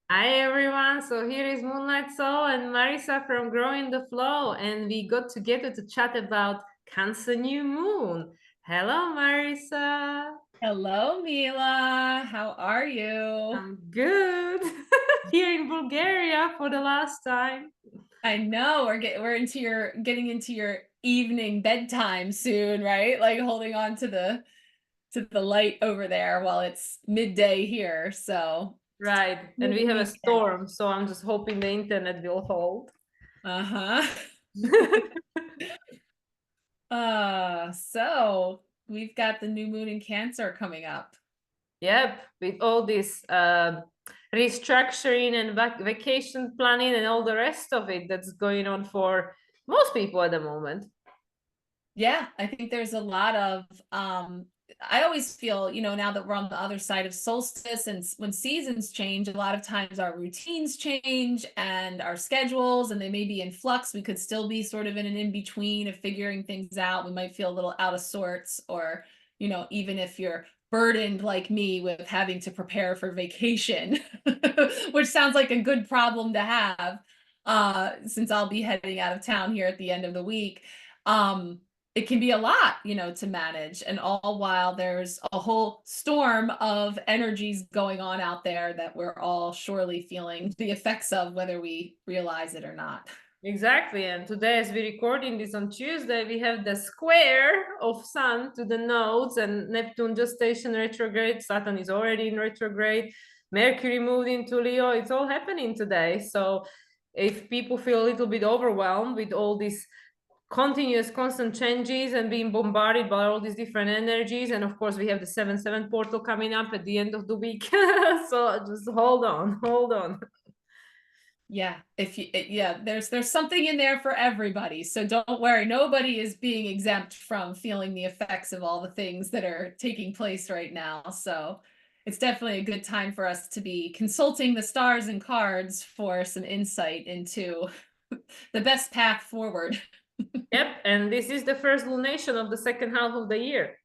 Hi everyone, so here is Moonlight Soul and Marisa from Growing the Flow, and we got together to chat about Cancer New Moon. Hello Marisa. Hello, Mila. How are you? I'm good. Here in Bulgaria for the last time. I know we're into your getting into your evening bedtime soon, right? Like holding on to the light over there while it's midday here. So Right, and we nearly have a weekend. storm, so I'm just hoping the internet will hold. Uh-huh. So we've got the new moon in Cancer coming up. Yep, with all this restructuring and vacation planning and all the rest of it that's going on for most people at the moment. Yeah, I think there's a lot of I always feel, now that we're on the other side of solstice and when seasons change, a lot of times our routines change and our schedules, and they may be in flux. We could still be sort of in an in-between of figuring things out. We might feel a little out of sorts, or, even if you're burdened like me with having to prepare for vacation, which sounds like a good problem to have, since I'll be heading out of town here at the end of the week. It can be a lot, to manage, and all while there's a whole storm of energies going on out there that we're all surely feeling the effects of, whether we realize it or not. Exactly. And today, as we're recording this on Tuesday, we have the square of Sun to the nodes and Neptune just stationed retrograde. Saturn is already in retrograde. Mercury moved into Leo. It's all happening today. So if people feel a little bit overwhelmed with all these continuous constant changes and being bombarded by all these different energies, and of course we have the 7-7 portal coming up at the end of the week. So just hold on. Yeah, yeah, there's something in there for everybody. So don't worry, nobody is being exempt from feeling the effects of all the things that are taking place right now. So it's definitely a good time for us to be consulting the stars and cards for some insight into the best path forward. Yep, and this is the first lunation of the second half of the year.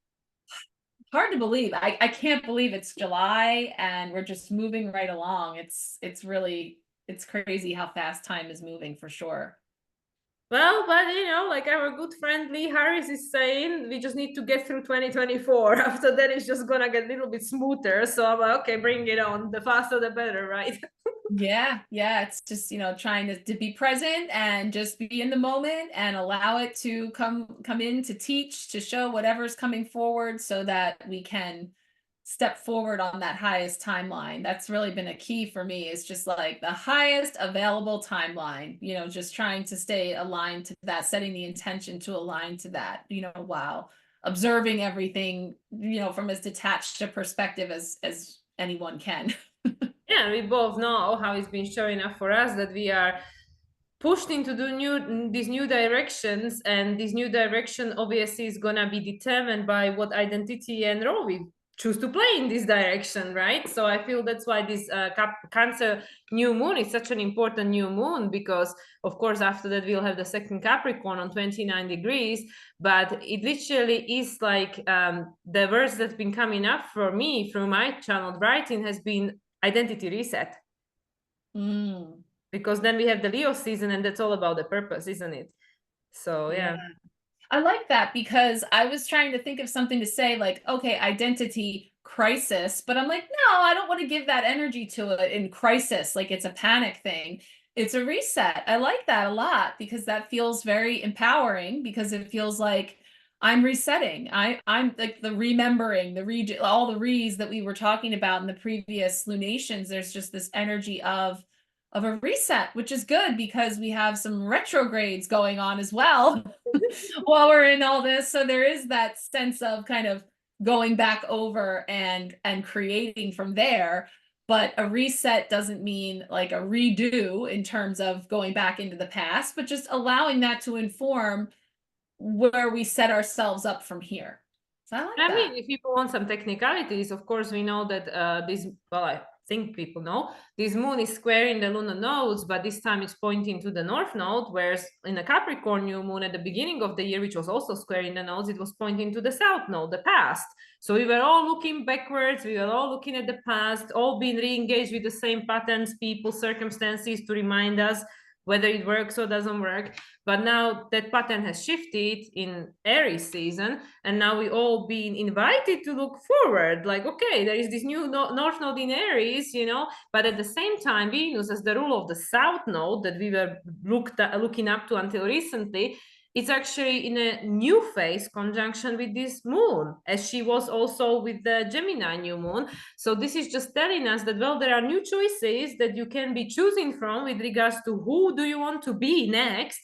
Hard to believe. I can't believe it's July and we're just moving right along. It's crazy how fast time is moving for sure. Well, but like our good friend Lee Harris is saying, we just need to get through 2024. After that, it's just gonna get a little bit smoother. So I'm like, okay, bring it on. The faster, the better, right? Yeah, it's just, trying to be present and just be in the moment and allow it to come in to teach, to show whatever's coming forward so that we can step forward on that highest timeline. That's really been a key for me, is just like the highest available timeline, just trying to stay aligned to that, setting the intention to align to that, while observing everything, from as detached a perspective as anyone can. Yeah, we both know how it's been showing up for us that we are pushed into these new directions, and this new direction obviously is gonna be determined by what identity and role we choose to play in this direction, right? So I feel that's why this Cancer new moon is such an important new moon, because of course after that we'll have the second Capricorn on 29 degrees, but it literally is like the words that's been coming up for me through my channeled writing has been identity reset, Mm. because then we have the Leo season and that's all about the purpose, isn't it? So Yeah. yeah. I like that because I was trying to think of something to say like, okay, identity crisis, but I'm like, no, I don't want to give that energy to it in crisis, like it's a panic thing. It's a reset. I like that a lot because that feels very empowering, because it feels like I'm resetting. I'm like the remembering, all the re's that we were talking about in the previous lunations. There's just this energy of a reset, which is good because we have some retrogrades going on as well while we're in all this. So there is that sense of kind of going back over and creating from there. But a reset doesn't mean like a redo in terms of going back into the past, but just allowing that to inform where we set ourselves up from here. So I like I that. mean, if people want some technicalities, of course, we know that this, well, think people know, this moon is squaring the lunar nodes, but this time it's pointing to the north node, whereas in a Capricorn new moon at the beginning of the year, which was also squaring the nodes, it was pointing to the south node, the past. So we were all looking backwards, we were all looking at the past, all being re-engaged with the same patterns, people, circumstances to remind us whether it works or doesn't work. But now that pattern has shifted in Aries season, and now we all being invited to look forward, like, okay, there is this new north node in Aries, you know, but at the same time, Venus as the rule of the south node that we were looking up to until recently, it's actually in a new phase conjunction with this moon, as she was also with the Gemini new moon. So this is just telling us that, well, there are new choices that you can be choosing from with regards to who do you want to be next.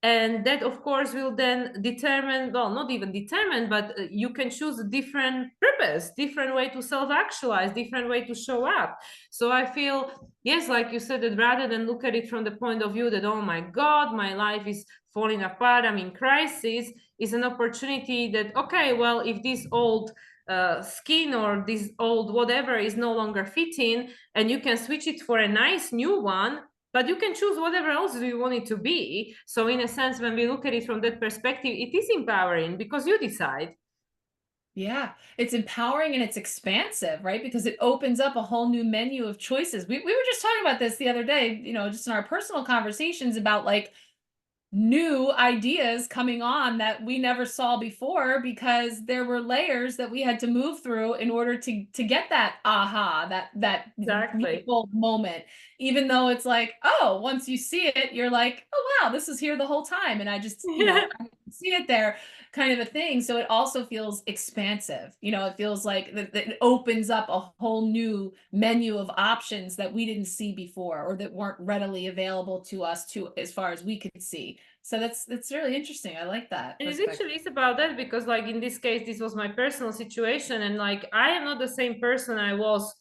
And that, of course, will then determine, well, not even determine, but you can choose a different purpose, different way to self-actualize, different way to show up. So I feel, yes, like you said, that rather than look at it from the point of view that, oh my God, my life is falling apart, I'm in crisis, is an opportunity that, okay, well, if this old skin or this old whatever is no longer fitting, and you can switch it for a nice new one, but you can choose whatever else you want it to be. So in a sense, when we look at it from that perspective, it is empowering because you decide. Yeah, it's empowering and it's expansive, right? Because it opens up a whole new menu of choices. We were just talking about this the other day, you know, just in our personal conversations about like new ideas coming on that we never saw before because there were layers that we had to move through in order to get that aha, that Exactly. light bulb moment. Even though it's like, oh, once you see it, you're like, oh wow, this was here the whole time, and I just, you know, I see it there, kind of a thing. So it also feels expansive. You know, it feels like that it opens up a whole new menu of options that we didn't see before or that weren't readily available to us to as far as we could see. So that's really interesting. I like that And it perspective. literally is about that because, like, in this case, this was my personal situation, and like, I am not the same person I was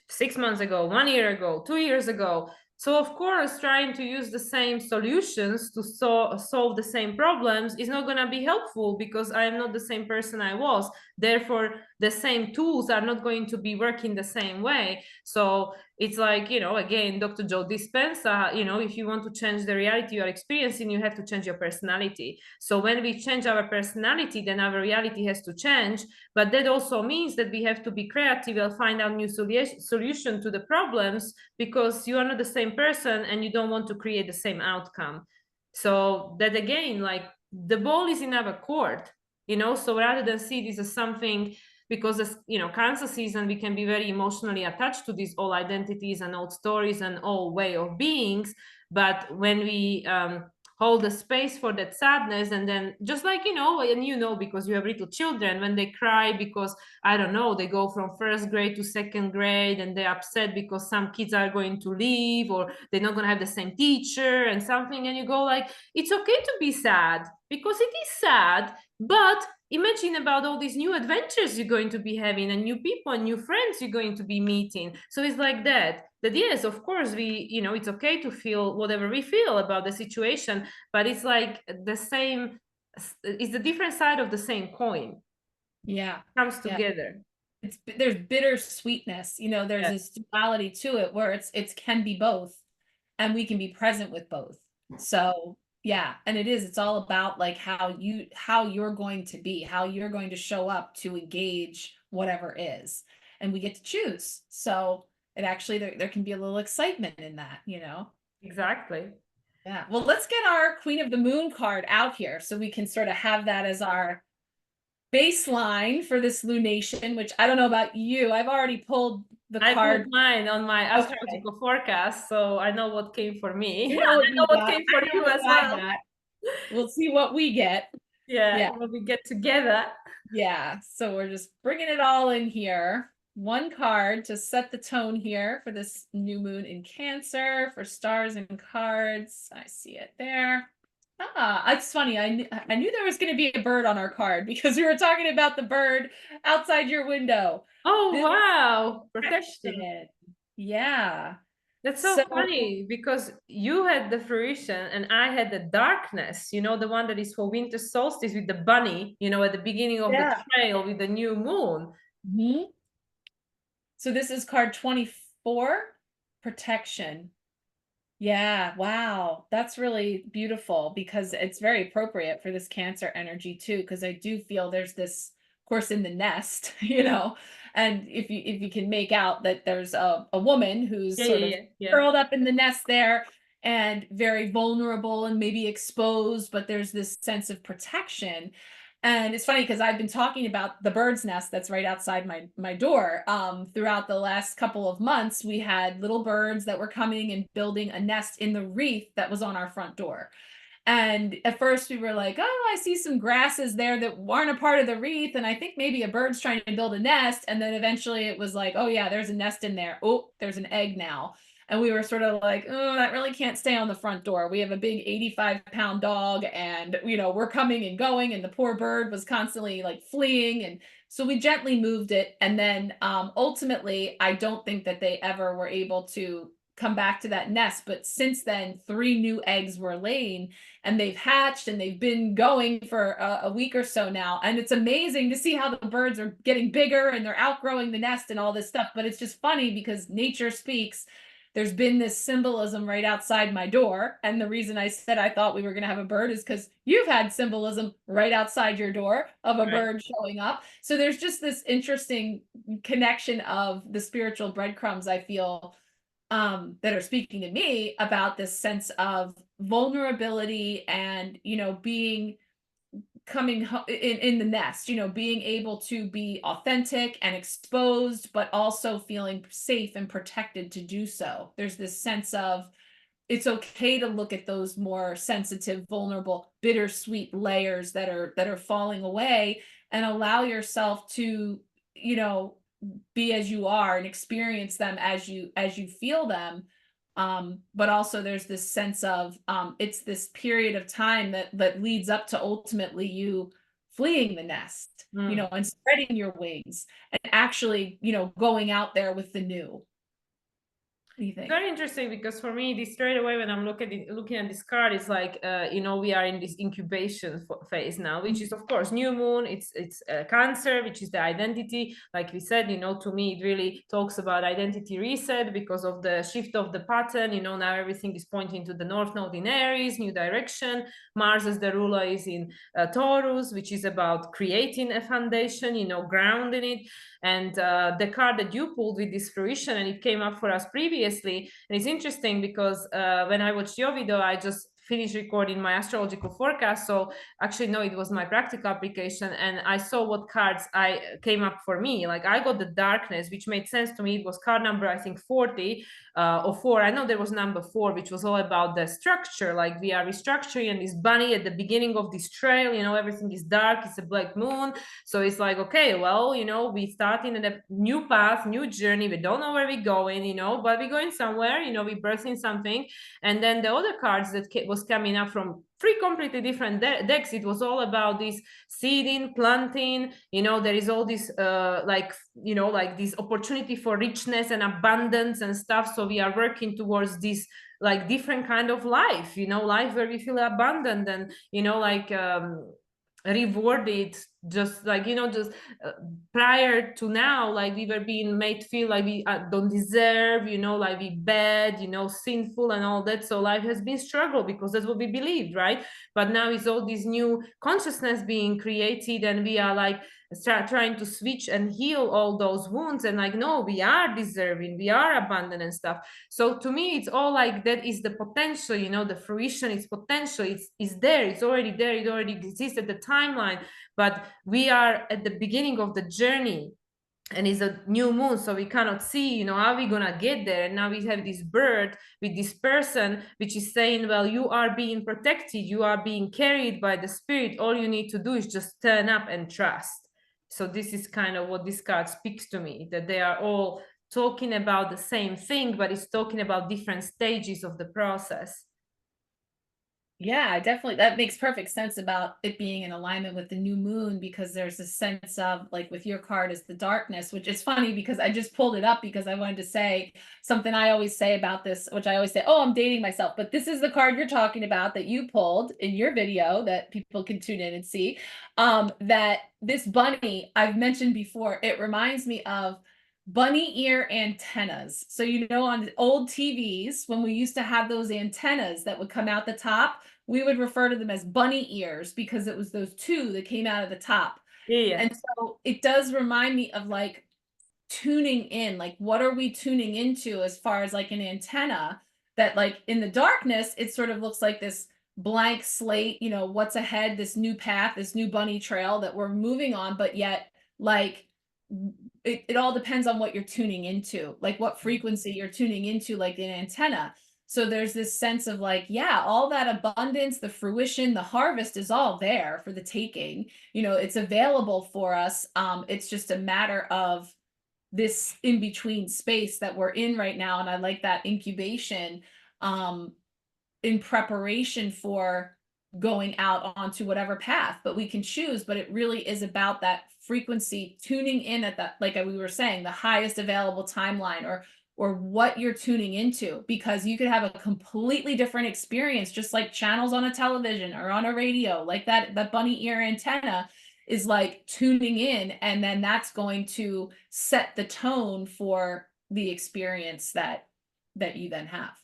6 months ago, 1 year ago, 2 years ago. So of course, trying to use the same solutions to solve the same problems is not going to be helpful because I am not the same person I was. Therefore, the same tools are not going to be working the same way. So it's like, you know, again, Dr. Joe Dispenza, you know, if you want to change the reality you are experiencing, you have to change your personality. So when we change our personality, then our reality has to change. But that also means that we have to be creative and find out new solution to the problems because you are not the same person and you don't want to create the same outcome. So that again, like, the ball is in our court, you know. So rather than see this as something, because as you know, Cancer season, we can be very emotionally attached to these old identities and old stories and old way of beings. But when we hold the space for that sadness, and then just like, you know, and you know, because you have little children, when they cry because, I don't know, they go from first grade to second grade and they're upset because some kids are going to leave or they're not going to have the same teacher and something, and you go like, it's okay to be sad because it is sad, but imagine about all these new adventures you're going to be having and new people and new friends you're going to be meeting. So it's like that yes, of course, we, you know, it's okay to feel whatever we feel about the situation, but it's like the same, it's the different side of the same coin. Yeah. Comes Yeah. together. There's bitter sweetness, you know, there's Yeah. this duality to it where it's can be both and we can be present with both. So yeah, and it's all about like how you're going to be, how you're going to show up to engage whatever is. And we get to choose. So it actually there can be a little excitement in that, you know. Exactly. Yeah. Well, let's get our Queen of the Moon card out here so we can sort of have that as our baseline for this lunation, which I don't know about you. I've already pulled the I put card. mine on my Okay. astrological forecast, so I know what came for me. You And know I what know you what got. came for I you know as what I well. got. We'll see what we get. Yeah, Yeah. when we get together. Yeah. So we're just bringing it all in here. One card to set the tone here for this new moon in Cancer for stars and cards. I see it there. Ah, it's funny. I knew there was going to be a bird on our card because we were talking about the bird outside your window. Oh, This wow. Protection. protection. Yeah. That's so So funny because you had the fruition and I had the darkness, you know, the one that is for winter solstice with the bunny, you know, at the beginning of the yeah. trail with the new moon. Mhm. So this is card 24. 4, protection. Yeah, wow. That's really beautiful because it's very appropriate for this Cancer energy too, because I do feel there's this, of course, in the nest, and if you can make out that there's a woman who's Yeah, sort yeah, of yeah, yeah. curled up in the nest there and very vulnerable and maybe exposed, but there's this sense of protection. And it's funny because I've been talking about the bird's nest that's right outside my door. Throughout the last couple of months, we had little birds that were coming and building a nest in the wreath that was on our front door. And at first we were like, oh, I see some grasses there that aren't a part of the wreath. And I think maybe a bird's trying to build a nest. And then eventually it was like, oh, yeah, there's a nest in there. Oh, there's an egg now. And we were sort of like, oh, that really can't stay on the front door. We have a big 85-pound dog and, we're coming and going. And the poor bird was constantly like fleeing. And so we gently moved it. And then ultimately, I don't think that they ever were able to come back to that nest. But since then, 3 new eggs were laying and they've hatched and they've been going for a week or so now. And it's amazing to see how the birds are getting bigger and they're outgrowing the nest and all this stuff. But it's just funny because nature speaks. There's been this symbolism right outside my door. And the reason I said I thought we were going to have a bird is because you've had symbolism right outside your door of a Right. bird showing up. So there's just this interesting connection of the spiritual breadcrumbs, I feel, that are speaking to me about this sense of vulnerability and being coming in the nest, being able to be authentic and exposed but also feeling safe and protected to do so. There's this sense of it's okay to look at those more sensitive, vulnerable, bittersweet layers that are falling away and allow yourself to you know be as you are and experience them as you feel them. But also there's this sense of it's this period of time that leads up to ultimately you fleeing the nest, Mm. and spreading your wings and actually going out there with the new. What do you think? Very interesting because for me, this straight away when I'm looking at this card, it's like we are in this incubation phase now, which is of course new moon. It's Cancer, which is the identity. Like we said, to me it really talks about identity reset because of the shift of the pattern. Now everything is pointing to the North Node in Aries, new direction. Mars as the ruler is in Taurus, which is about creating a foundation, grounding it. And the card that you pulled with this fruition, and it came up for us previously. And it's interesting because when I watched your video, I just finished recording my astrological forecast. So actually, no, it was my practical application. And I saw what cards I came up for me. Like I got the darkness, which made sense to me. It was card number, I think, 40 or 4. I know there was number 4, which was all about the structure. Like we are restructuring and this bunny at the beginning of this trail, everything is dark. It's a black moon. So it's like, okay, well, we starting in a new path, new journey. We don't know where we're going, but we're going somewhere, we're birthing something. And then the other cards that was coming up from 3 completely different decks, it was all about this seeding, planting, there is all this like this opportunity for richness and abundance and stuff. So we are working towards this like different kind of life, life where we feel abundant and rewarded, just like just prior to now, like we were being made feel like we don't deserve, like we bad, sinful and all that. So life has been struggle because that's what we believed, right? But now is all this new consciousness being created and we are like start trying to switch and heal all those wounds and like no, we are deserving, we are abundant and stuff. So to me it's all like that is the potential, the fruition is potential, it's there, it's already there, it already exists at the timeline, but we are at the beginning of the journey and it's a new moon, so we cannot see how we gonna get there. And now we have this bird with this person which is saying, well, you are being protected, you are being carried by the spirit, all you need to do is just turn up and trust. So this is kind of what this card speaks to me, that they are all talking about the same thing, but it's talking about different stages of the process. Yeah, definitely. That makes perfect sense about it being in alignment with the new moon because there's a sense of like with your card is the darkness, which is funny because I just pulled it up because I wanted to say something I always say about this, which I always say, oh, I'm dating myself. But this is the card you're talking about that you pulled in your video that people can tune in and see. That this bunny I've mentioned before, it reminds me of bunny ear antennas. So, you know, on old TVs, when we used to have those antennas that would come out the top, we would refer to them as bunny ears because it was those two that came out of the top. Yeah, yeah. And so it does remind me of like tuning in, like what are we tuning into as far as like an antenna that like in the darkness, it sort of looks like this blank slate, you know, what's ahead, this new path, this new bunny trail that we're moving on, but yet like it all depends on what you're tuning into, like what frequency you're tuning into, like an antenna. So there's this sense of like, yeah, all that abundance, the fruition, the harvest is all there for the taking. You know, it's available for us. It's just a matter of this in between space that we're in right now. And I like that incubation in preparation for going out onto whatever path, but we can choose. But it really is about that frequency tuning in at that, like we were saying, the highest available timeline or what you're tuning into, because you could have a completely different experience, just like channels on a television or on a radio, like that bunny ear antenna is like tuning in, and then that's going to set the tone for the experience that you then have.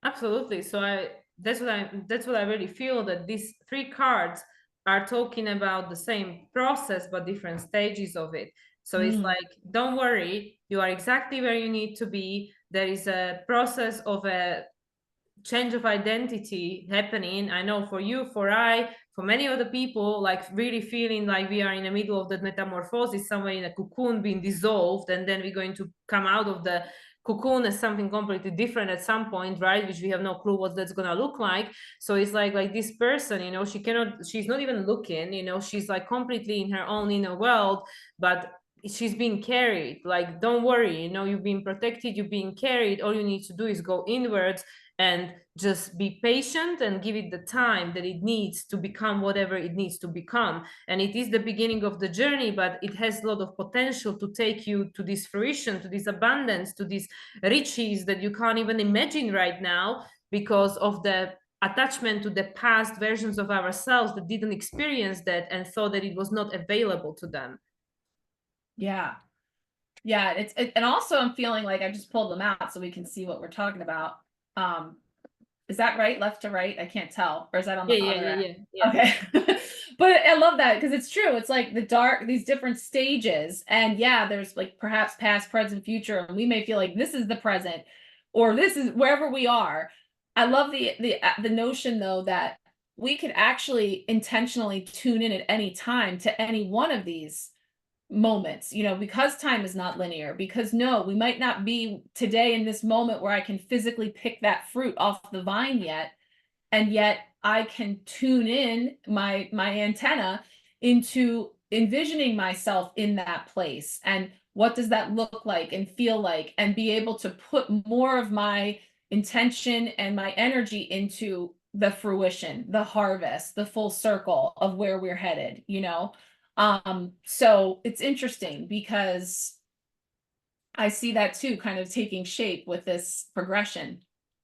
Absolutely. So that's what I really feel, that these three cards are talking about the same process but different stages of it. So it's Mm. like, don't worry, you are exactly where you need to be. There is a process of a change of identity happening. I know for you, for many other people, like really feeling like we are in the middle of that metamorphosis, somewhere in a cocoon being dissolved, and then we're going to come out of the cocoon as something completely different at some point, right? Which we have no clue what that's gonna look like. So it's like this person, you know, she's not even looking, you know, she's like completely in her own inner world, but she's being carried. Like, don't worry, you know, you've been protected, you've been carried. All you need to do is go inwards and just be patient and give it the time that it needs to become whatever it needs to become. And it is the beginning of the journey, but it has a lot of potential to take you to this fruition, to this abundance, to these riches that you can't even imagine right now, because of the attachment to the past versions of ourselves that didn't experience that and thought that it was not available to them. Yeah. Yeah, and also I'm feeling like I just pulled them out so we can see what we're talking about. Um, is that right? Left to right? I can't tell. Or is that on Yeah, the yeah, other yeah, end? yeah, yeah. Okay. But I love that because it's true. It's like the dark, these different stages. And yeah, there's like perhaps past, present, future, and we may feel like this is the present or this is wherever we are. I love the notion though that we could actually intentionally tune in at any time to any one of these moments, you know, because time is not linear, because no, we might not be today in this moment where I can physically pick that fruit off the vine yet, and yet I can tune in my antenna into envisioning myself in that place, and what does that look like and feel like, and be able to put more of my intention and my energy into the fruition, the harvest, the full circle of where we're headed, you know. So it's interesting because I see that too kind of taking shape with this progression.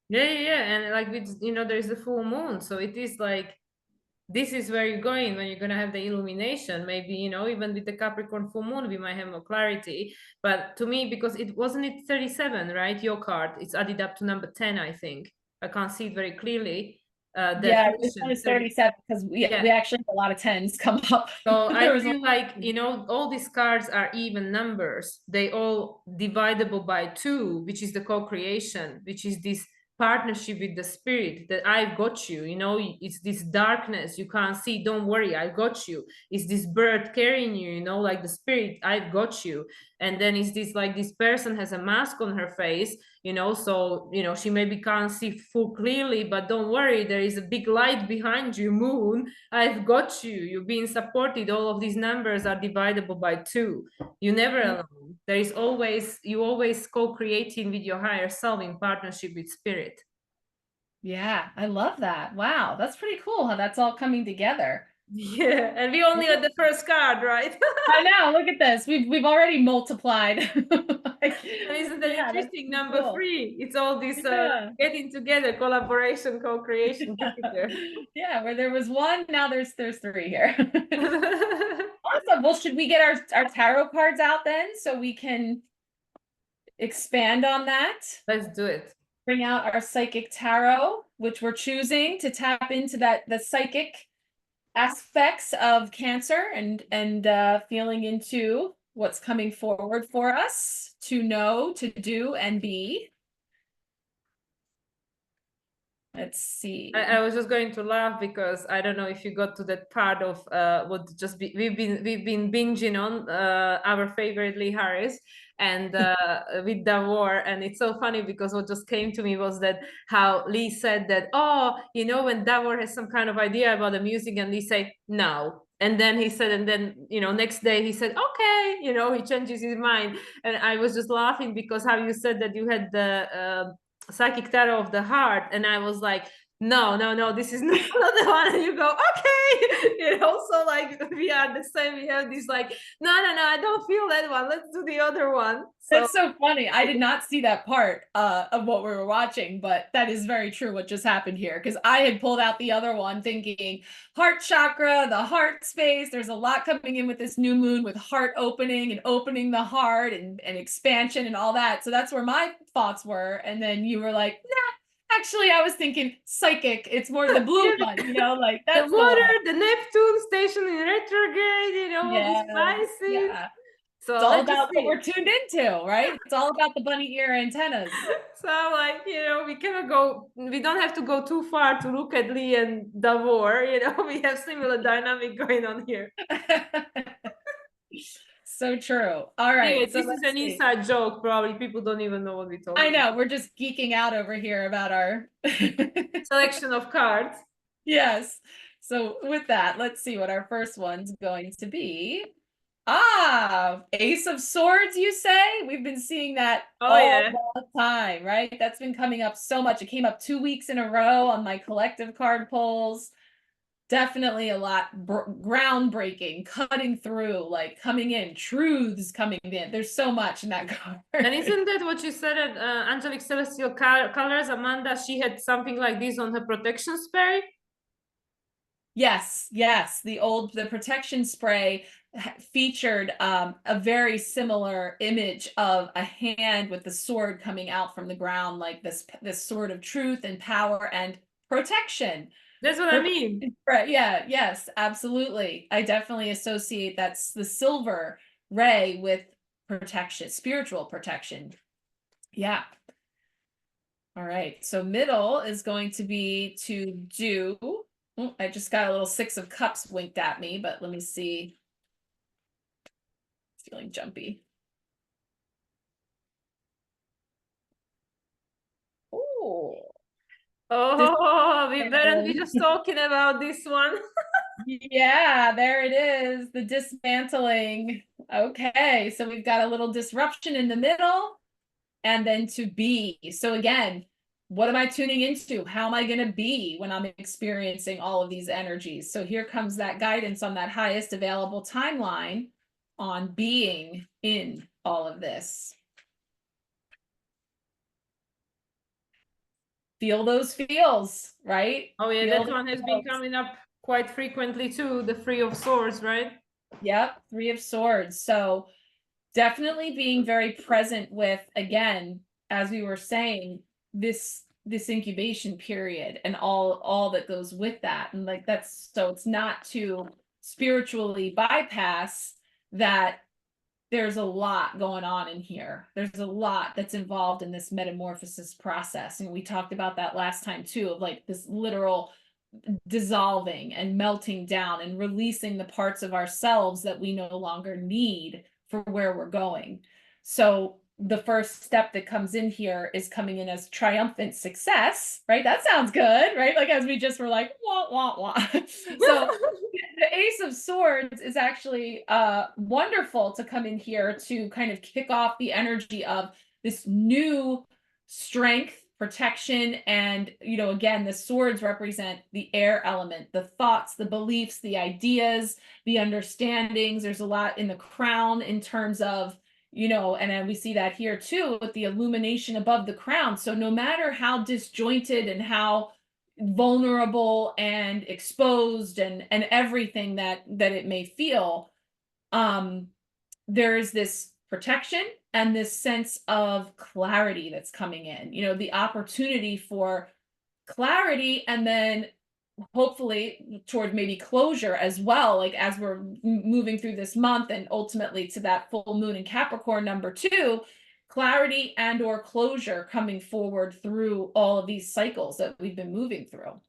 Yeah, yeah, yeah. And like with, you know, there's the full moon. So it is like, this is where you're going when you're going to have the illumination. Maybe, you know, even with the Capricorn full moon, we might have more clarity. But to me, because it wasn't it 37, right? Your card, it's added up to number 10, I think. I can't see it very clearly. Yeah, this one Definition is 30. 37 because we Yeah. actually have a lot of tens come up. So There I was a feel like, you know, all these cards are even numbers. They all dividable by two, which is the co-creation, which is this partnership with the spirit, that I've got you, you know, it's this darkness you can't see, don't worry, I've got you. It's this bird carrying you, you know, like the spirit, I've got you. And then it's this, like, this person has a mask on her face, you know, so, you know, she maybe can't see full clearly, but don't worry, there is a big light behind you, moon, I've got you. You're being supported. All of these numbers are dividable by two. You're never alone. There is always, you always co-creating with your higher self in partnership with spirit. Yeah, I love that. Wow, that's pretty cool how that's all coming together. Yeah, and we only got the first card, right? I know, look at this. We've already multiplied. Like, And isn't that yeah, that's interesting? pretty Number cool. three. It's all this Yeah. getting together, collaboration, co-creation, Jupiter. Yeah, where there was one, now there's three here. Awesome. Well, should we get our tarot cards out then so we can expand on that. Let's do it. Bring out our psychic tarot, which we're choosing to tap into the psychic aspects of Cancer and feeling into what's coming forward for us to know, to do, and be. Let's see. I was just going to laugh because I don't know if you got to that part of what just we've been binging on our favorite Lee Harris and with the war, and it's so funny because what just came to me was that how Lee said that, oh, you know, when Davor has some kind of idea about the music, and Lee say no, and then he said, and then, you know, next day he said okay, you know, he changes his mind. And I was just laughing because how you said that you had the psychic tarot of the heart, and I was like, no, this is not the one. And you go, okay, you know, so like we are the same. We have this like, no, I don't feel that one, let's do the other one. So it's so funny. I did not see that part of what we were watching, but that is very true what just happened here, because I had pulled out the other one thinking heart chakra, the heart space. There's a lot coming in with this new moon with heart opening and opening the heart and expansion and all that. So that's where my thoughts were. And then you were like, nah, actually, I was thinking psychic. It's more the blue one, you know, like that's the water, the Neptune station in retrograde, you know, all these Pisces. yeah. So It's all let's about just what see. we're tuned into, right? It's all about the bunny ear antennas. So like, you know, we don't have to go too far to look at Lee and Davor, you know, we have similar dynamic going on here. So true. All right. Anyway, So this is an inside joke. Probably people don't even know what we're talking I know, we're just geeking out over here about our selection of cards. yes. So with that, let's see what our first one's going to be. Ah, Ace of Swords, you say? We've been seeing that all the time, right? That's been coming up so much. It came up 2 weeks in a row on my collective card pulls. Definitely a lot groundbreaking, cutting through, like coming in, truths coming in. There's so much in that card. And isn't that what you said at Angelic Celestial Colors, Amanda? She had something like this on her protection spray. Yes, the protection spray featured a very similar image of a hand with the sword coming out from the ground, like this sword of truth and power and protection. That's what I mean. Right, yeah, yes, absolutely. I definitely associate that's the silver ray with protection, spiritual protection. Yeah. All right, so middle is going to be to do. Oh, I just got a little 6 of Cups winked at me, but let me see. It's feeling jumpy. Oh, we better be just talking about this one. Yeah, there it is, the dismantling. Okay, so we've got a little disruption in the middle and then to be. So again, what am I tuning into? How am I going to be when I'm experiencing all of these energies? So here comes that guidance on that highest available timeline on being in all of this. Feel those feels, right? Oh yeah, Feel that one has been coming up quite frequently too, the Three of Swords, right? Yep, 3 of Swords. So definitely being very present with, again, as we were saying, this incubation period and all that goes with that. And like that's so it's not to spiritually bypass that there's a lot going on in here. There's a lot that's involved in this metamorphosis process. And we talked about that last time too, of like this literal dissolving and melting down and releasing the parts of ourselves that we no longer need for where we're going. So the first step that comes in here is coming in as triumphant success, right? That sounds good, right? Like as we just were like, wah, wah, wah. So the Ace of Swords is actually wonderful to come in here to kind of kick off the energy of this new strength, protection, and, you know, again, the swords represent the air element, the thoughts, the beliefs, the ideas, the understandings. There's a lot in the crown in terms of, you know, and then we see that here too with the illumination above the crown. So no matter how disjointed and how vulnerable and exposed and everything that it may feel, there's this protection and this sense of clarity that's coming in, the opportunity for clarity, and then hopefully toward maybe closure as well, like as we're moving through this month and ultimately to that full moon in Capricorn number 2, clarity and or closure coming forward through all of these cycles that we've been moving through.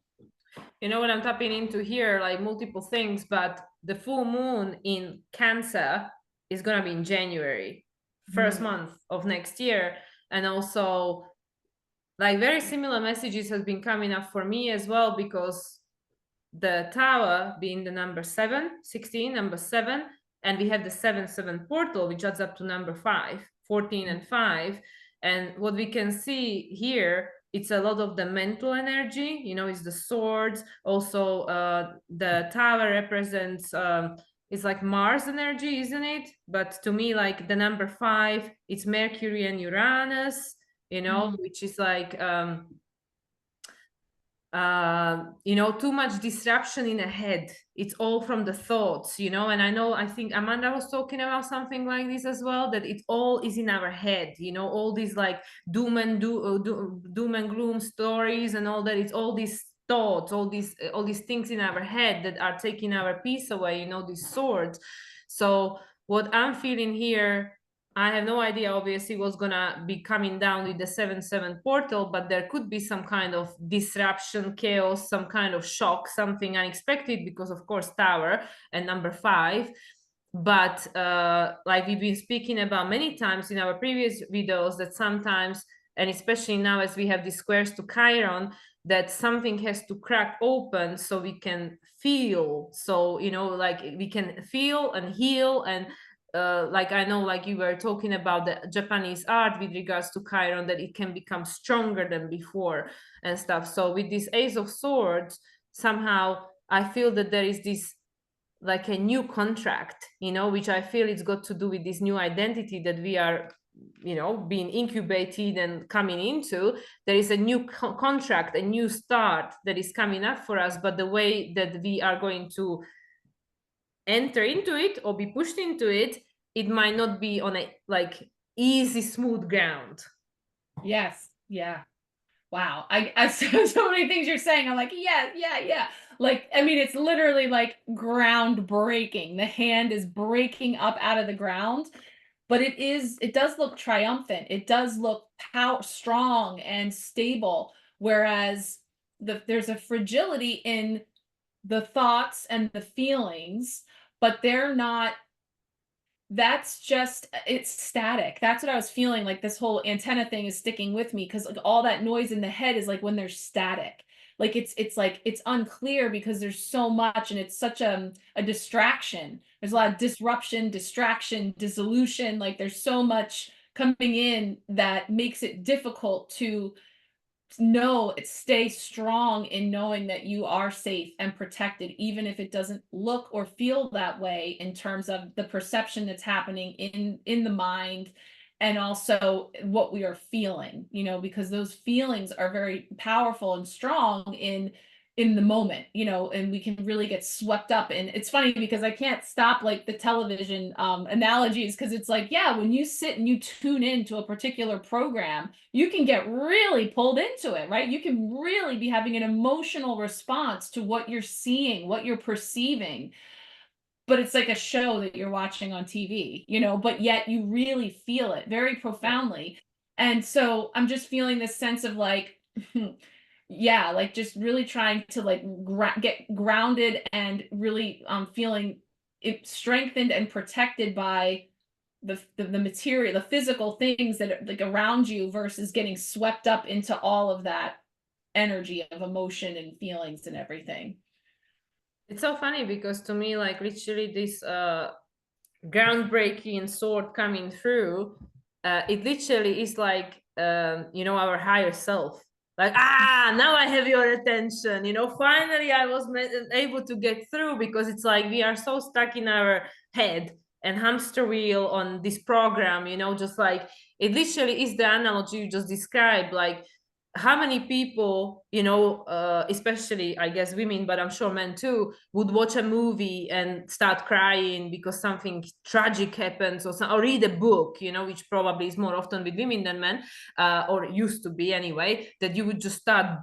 You know what I'm tapping into here, like multiple things, but the full moon in Cancer is going to be in January, first month of next year. And also like very similar messages has been coming up for me as well, because the tower being the number 16, number 7, and we have the 7-7 portal, which adds up to number 5, 14 and 5. And what we can see here, it's a lot of the mental energy, it's the swords. Also, the tower represents, it's like Mars energy, isn't it? But to me, like the number 5, it's Mercury and Uranus, which is like, too much disruption in the head. It's all from the thoughts, and I think Amanda was talking about something like this as well, that it all is in our head, all these like doom and gloom stories and all that. It's all these thoughts, all these things in our head that are taking our peace away, these swords. So what I'm feeling here, I have no idea, obviously, what's going to be coming down with the 7-7 portal, but there could be some kind of disruption, chaos, some kind of shock, something unexpected, because, of course, tower and number 5. But like we've been speaking about many times in our previous videos, that sometimes, and especially now as we have these squares to Chiron, that something has to crack open so we can feel. So, like we can feel and heal. And like I know, like you were talking about the Japanese art with regards to Chiron, that it can become stronger than before and stuff. So with this Ace of Swords, somehow I feel that there is this like a new contract, which I feel it's got to do with this new identity that we are, being incubated and coming into. There is a new contract, a new start that is coming up for us, but the way that we are going to enter into it or be pushed into it, it might not be on a like easy, smooth ground. Yes. Yeah. Wow. I so many things you're saying. I'm like, yeah. Like, I mean, it's literally like groundbreaking. The hand is breaking up out of the ground, but it does look triumphant. It does look strong and stable. Whereas there's a fragility in the thoughts and the feelings, but they're not, it's static. That's what I was feeling. Like this whole antenna thing is sticking with me, because like all that noise in the head is like when there's static. Like it's like it's unclear because there's so much, and it's such a distraction. There's a lot of disruption, distraction, dissolution. Like there's so much coming in that makes it difficult to stay strong in knowing that you are safe and protected, even if it doesn't look or feel that way in terms of the perception that's happening in the mind, and also what we are feeling, because those feelings are very powerful and strong in the moment, and we can really get swept up. And it's funny because I can't stop like the television analogies, because it's like, yeah, when you sit and you tune into a particular program, you can get really pulled into it, right? You can really be having an emotional response to what you're seeing, what you're perceiving. But it's like a show that you're watching on TV, but yet you really feel it very profoundly. And so I'm just feeling this sense of like, yeah, like just really trying to like get grounded and really feeling it strengthened and protected by the material, the physical things that are like around you, versus getting swept up into all of that energy of emotion and feelings and everything. It's so funny because to me, like literally this groundbreaking sword coming through, it literally is like our higher self. Like, now I have your attention. Finally I was able to get through, because it's like we are so stuck in our head and hamster wheel on this program. Just like it literally is the analogy you just described. Like how many people, especially I guess women, but I'm sure men too, would watch a movie and start crying because something tragic happens, or read a book, which probably is more often with women than men, or used to be anyway, that you would just start,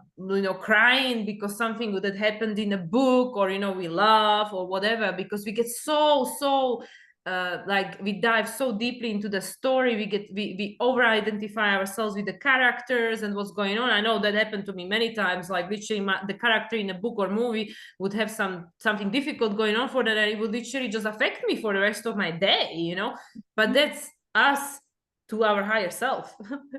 crying because something would have happened in a book, or, we laugh or whatever, because we get so like we dive so deeply into the story, we over identify ourselves with the characters and what's going on. I know that happened to me many times, like literally the character in a book or movie would have something difficult going on for that, and it would literally just affect me for the rest of my day. But that's us to our higher self.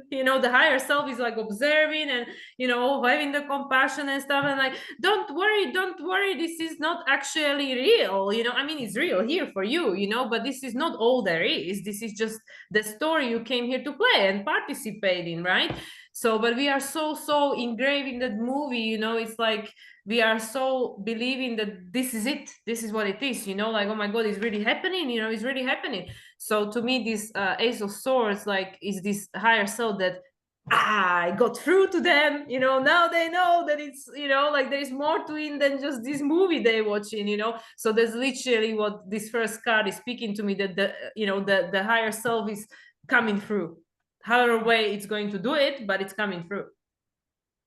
The higher self is like observing and having the compassion and stuff, and like, don't worry, this is not actually real. I mean, it's real here for you, but this is not all there is. This is just the story you came here to play and participate in, right? So, but we are so engraved in that movie. It's like we are so believing that this is it, this is what it is, like, oh my god, it's really happening, it's really happening. So to me, this Ace of Swords, like, is this higher self that I got through to them. Now they know that it's, like, there's more to it than just this movie they're watching. So that's literally what this first card is speaking to me, that the higher self is coming through. However way it's going to do it, but it's coming through.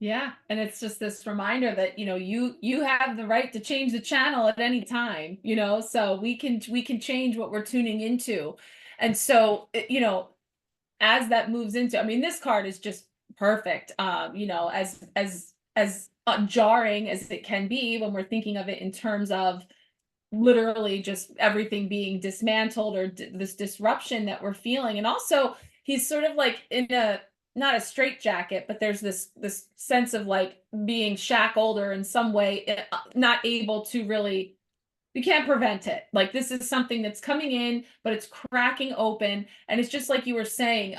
Yeah, and it's just this reminder that you have the right to change the channel at any time, so we can change what we're tuning into. And so as that moves into, I mean, this card is just perfect. As jarring as it can be when we're thinking of it in terms of literally just everything being dismantled, or this disruption that we're feeling. And also he's sort of like in a, not a straitjacket, but there's this sense of like being shackled or in some way not able to really, you can't prevent it. Like, this is something that's coming in, but it's cracking open. And it's just like you were saying,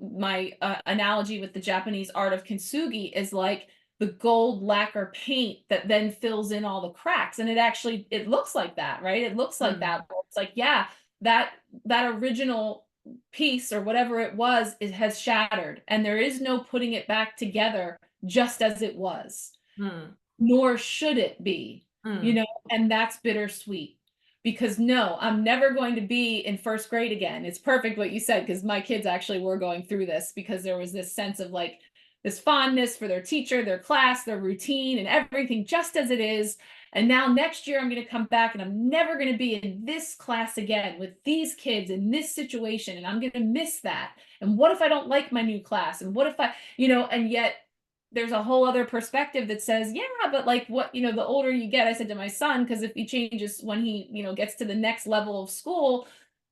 my analogy with the Japanese art of kintsugi is like the gold lacquer paint that then fills in all the cracks. And it looks like that, right? It looks like that. It's like, yeah, that original piece or whatever it was, it has shattered, and there is no putting it back together just as it was. Nor should it be. And that's bittersweet, because no, I'm never going to be in first grade again. It's perfect what you said, because my kids actually were going through this, because there was this sense of like this fondness for their teacher, their class, their routine, and everything just as it is. And now next year I'm going to come back and I'm never going to be in this class again with these kids in this situation, and I'm going to miss that. And what if I don't like my new class? And what if and yet there's a whole other perspective that says, yeah, but like, what, the older you get, I said to my son, because if he changes when he, gets to the next level of school,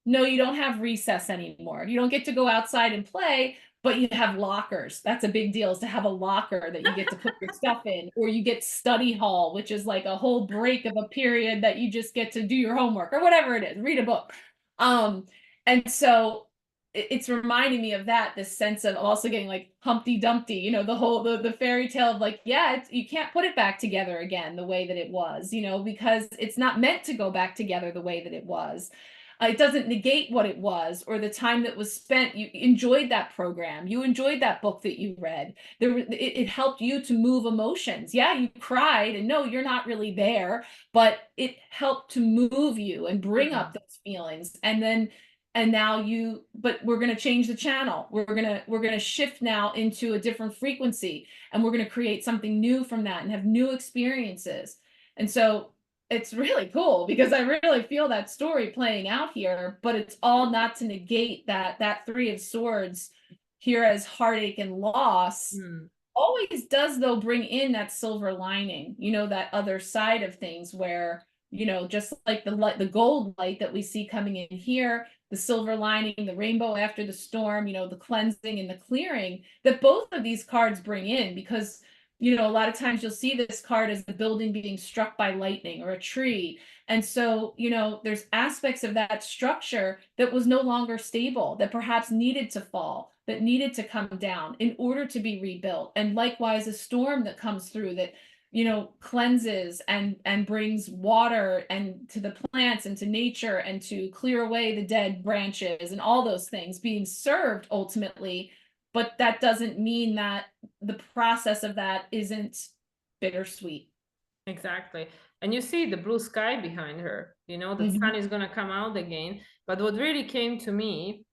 no, you don't have recess anymore. You don't get to go outside and play, but you have lockers. That's a big deal, is to have a locker that you get to put your stuff in, or you get study hall, which is like a whole break of a period that you just get to do your homework or whatever it is, read a book. And so it's reminding me of that, this sense of also getting like Humpty Dumpty, the whole the fairy tale of like, yeah, you can't put it back together again the way that it was, because it's not meant to go back together the way that it was. It doesn't negate what it was or the time that was spent. You enjoyed that program, you enjoyed that book that you read. It helped you to move emotions. Yeah, you cried, and no, you're not really there, but it helped to move you and bring up those feelings. And now but we're going to change the channel. We're going to shift now into a different frequency, and we're going to create something new from that and have new experiences. And so it's really cool, because I really feel that story playing out here, but it's all not to negate that Three of Swords here as heartache and loss. Always does, though, bring in that silver lining, that other side of things where, just like the gold light that we see coming in here, the silver lining, the rainbow after the storm, the cleansing and the clearing that both of these cards bring in. Because, a lot of times you'll see this card as the building being struck by lightning or a tree. And so, there's aspects of that structure that was no longer stable, that perhaps needed to fall, that needed to come down in order to be rebuilt. And likewise, a storm that comes through that cleanses and brings water and to the plants and to nature, and to clear away the dead branches and all those things, being served ultimately but that doesn't mean that the process of that isn't bittersweet. Exactly. And you see the blue sky behind her, you know, the Mhm. sun is going to come out again. But what really came to me,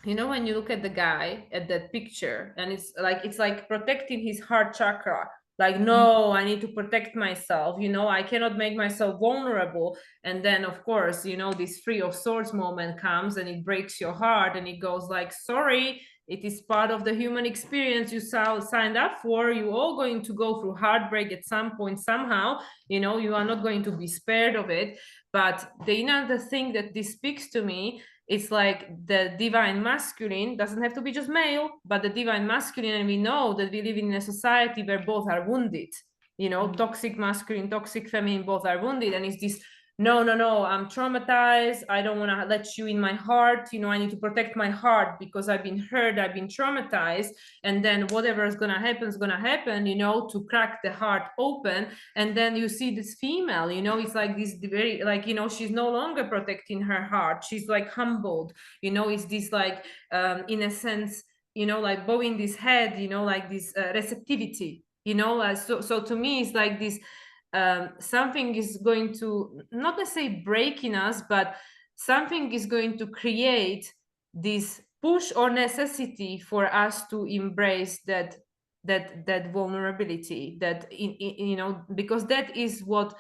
you know, when you look at the guy at that picture, and it's like protecting his heart chakra, like, no, I need to protect myself, you know, I cannot make myself vulnerable. And then of course, you know, this Three of Swords moment comes and it breaks your heart, and it goes like, sorry, it is part of the human experience you signed up for. You all going to go through heartbreak at some point somehow, you know, you are not going to be spared of it. But the another thing that this speaks to me, it's like the divine masculine doesn't have to be just male, but the divine masculine. And we know that we live in a society where both are wounded, you know, toxic masculine, toxic feminine, both are wounded. And it's this, no, no, no, I'm traumatized, I don't want to let you in my heart, you know, I need to protect my heart because I've been hurt, I've been traumatized. And then whatever is going to happen is going to happen, you know, to crack the heart open. And then you see this female, you know, it's like this very, like, you know, she's no longer protecting her heart, she's like humbled, you know, it's this like in a sense, you know, like bowing this head, you know, like this receptivity, you know. So to me it's like this, something is going to not necessarily break in us, but something is going to create this push or necessity for us to embrace that vulnerability, that you know, because that is what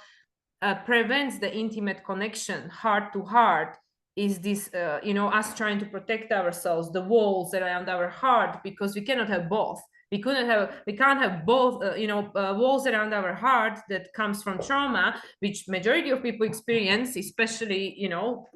prevents the intimate connection heart to heart, is this you know, us trying to protect ourselves, the walls around our heart, because we cannot have both. We can't have both, you know, walls around our heart that comes from trauma, which majority of people experience, especially, you know,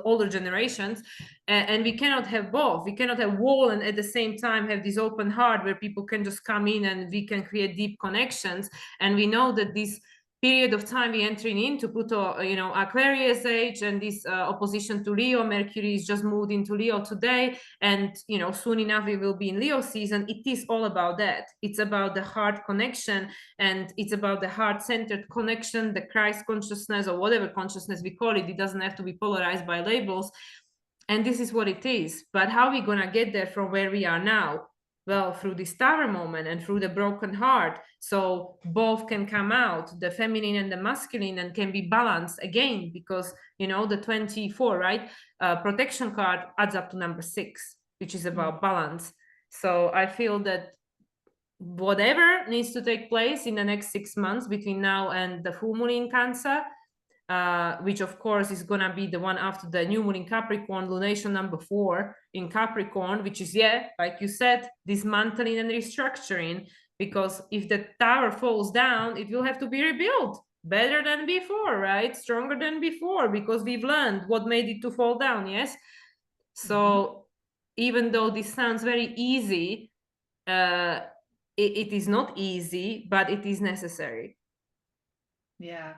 older generations. And we cannot have both. We cannot have wall and at the same time have this open heart where people can just come in and we can create deep connections. And we know that this period of time we're entering into Pluto, you know, Aquarius age, and this opposition to Leo. Mercury is just moved into Leo today, and you know, soon enough we will be in Leo season. It is all about that. It's about the heart connection, and it's about the heart-centered connection, the Christ consciousness, or whatever consciousness we call it. It doesn't have to be polarized by labels. And this is what it is. But how are we gonna get there from where we are now? Well, through this tower moment and through the broken heart. So both can come out, the feminine and the masculine, and can be balanced again, because, you know, the 24, right? Protection card adds up to number 6, which is about balance. So I feel that whatever needs to take place in the next 6 months between now and the full moon in Cancer, which of course is gonna be the one after the new moon in Capricorn, lunation number 4 in Capricorn, which is, yeah, like you said, dismantling and restructuring. Because if the tower falls down, it will have to be rebuilt better than before, right? Stronger than before, because we've learned what made it to fall down. Yes. So even though this sounds very easy, it is not easy, but it is necessary. Yeah.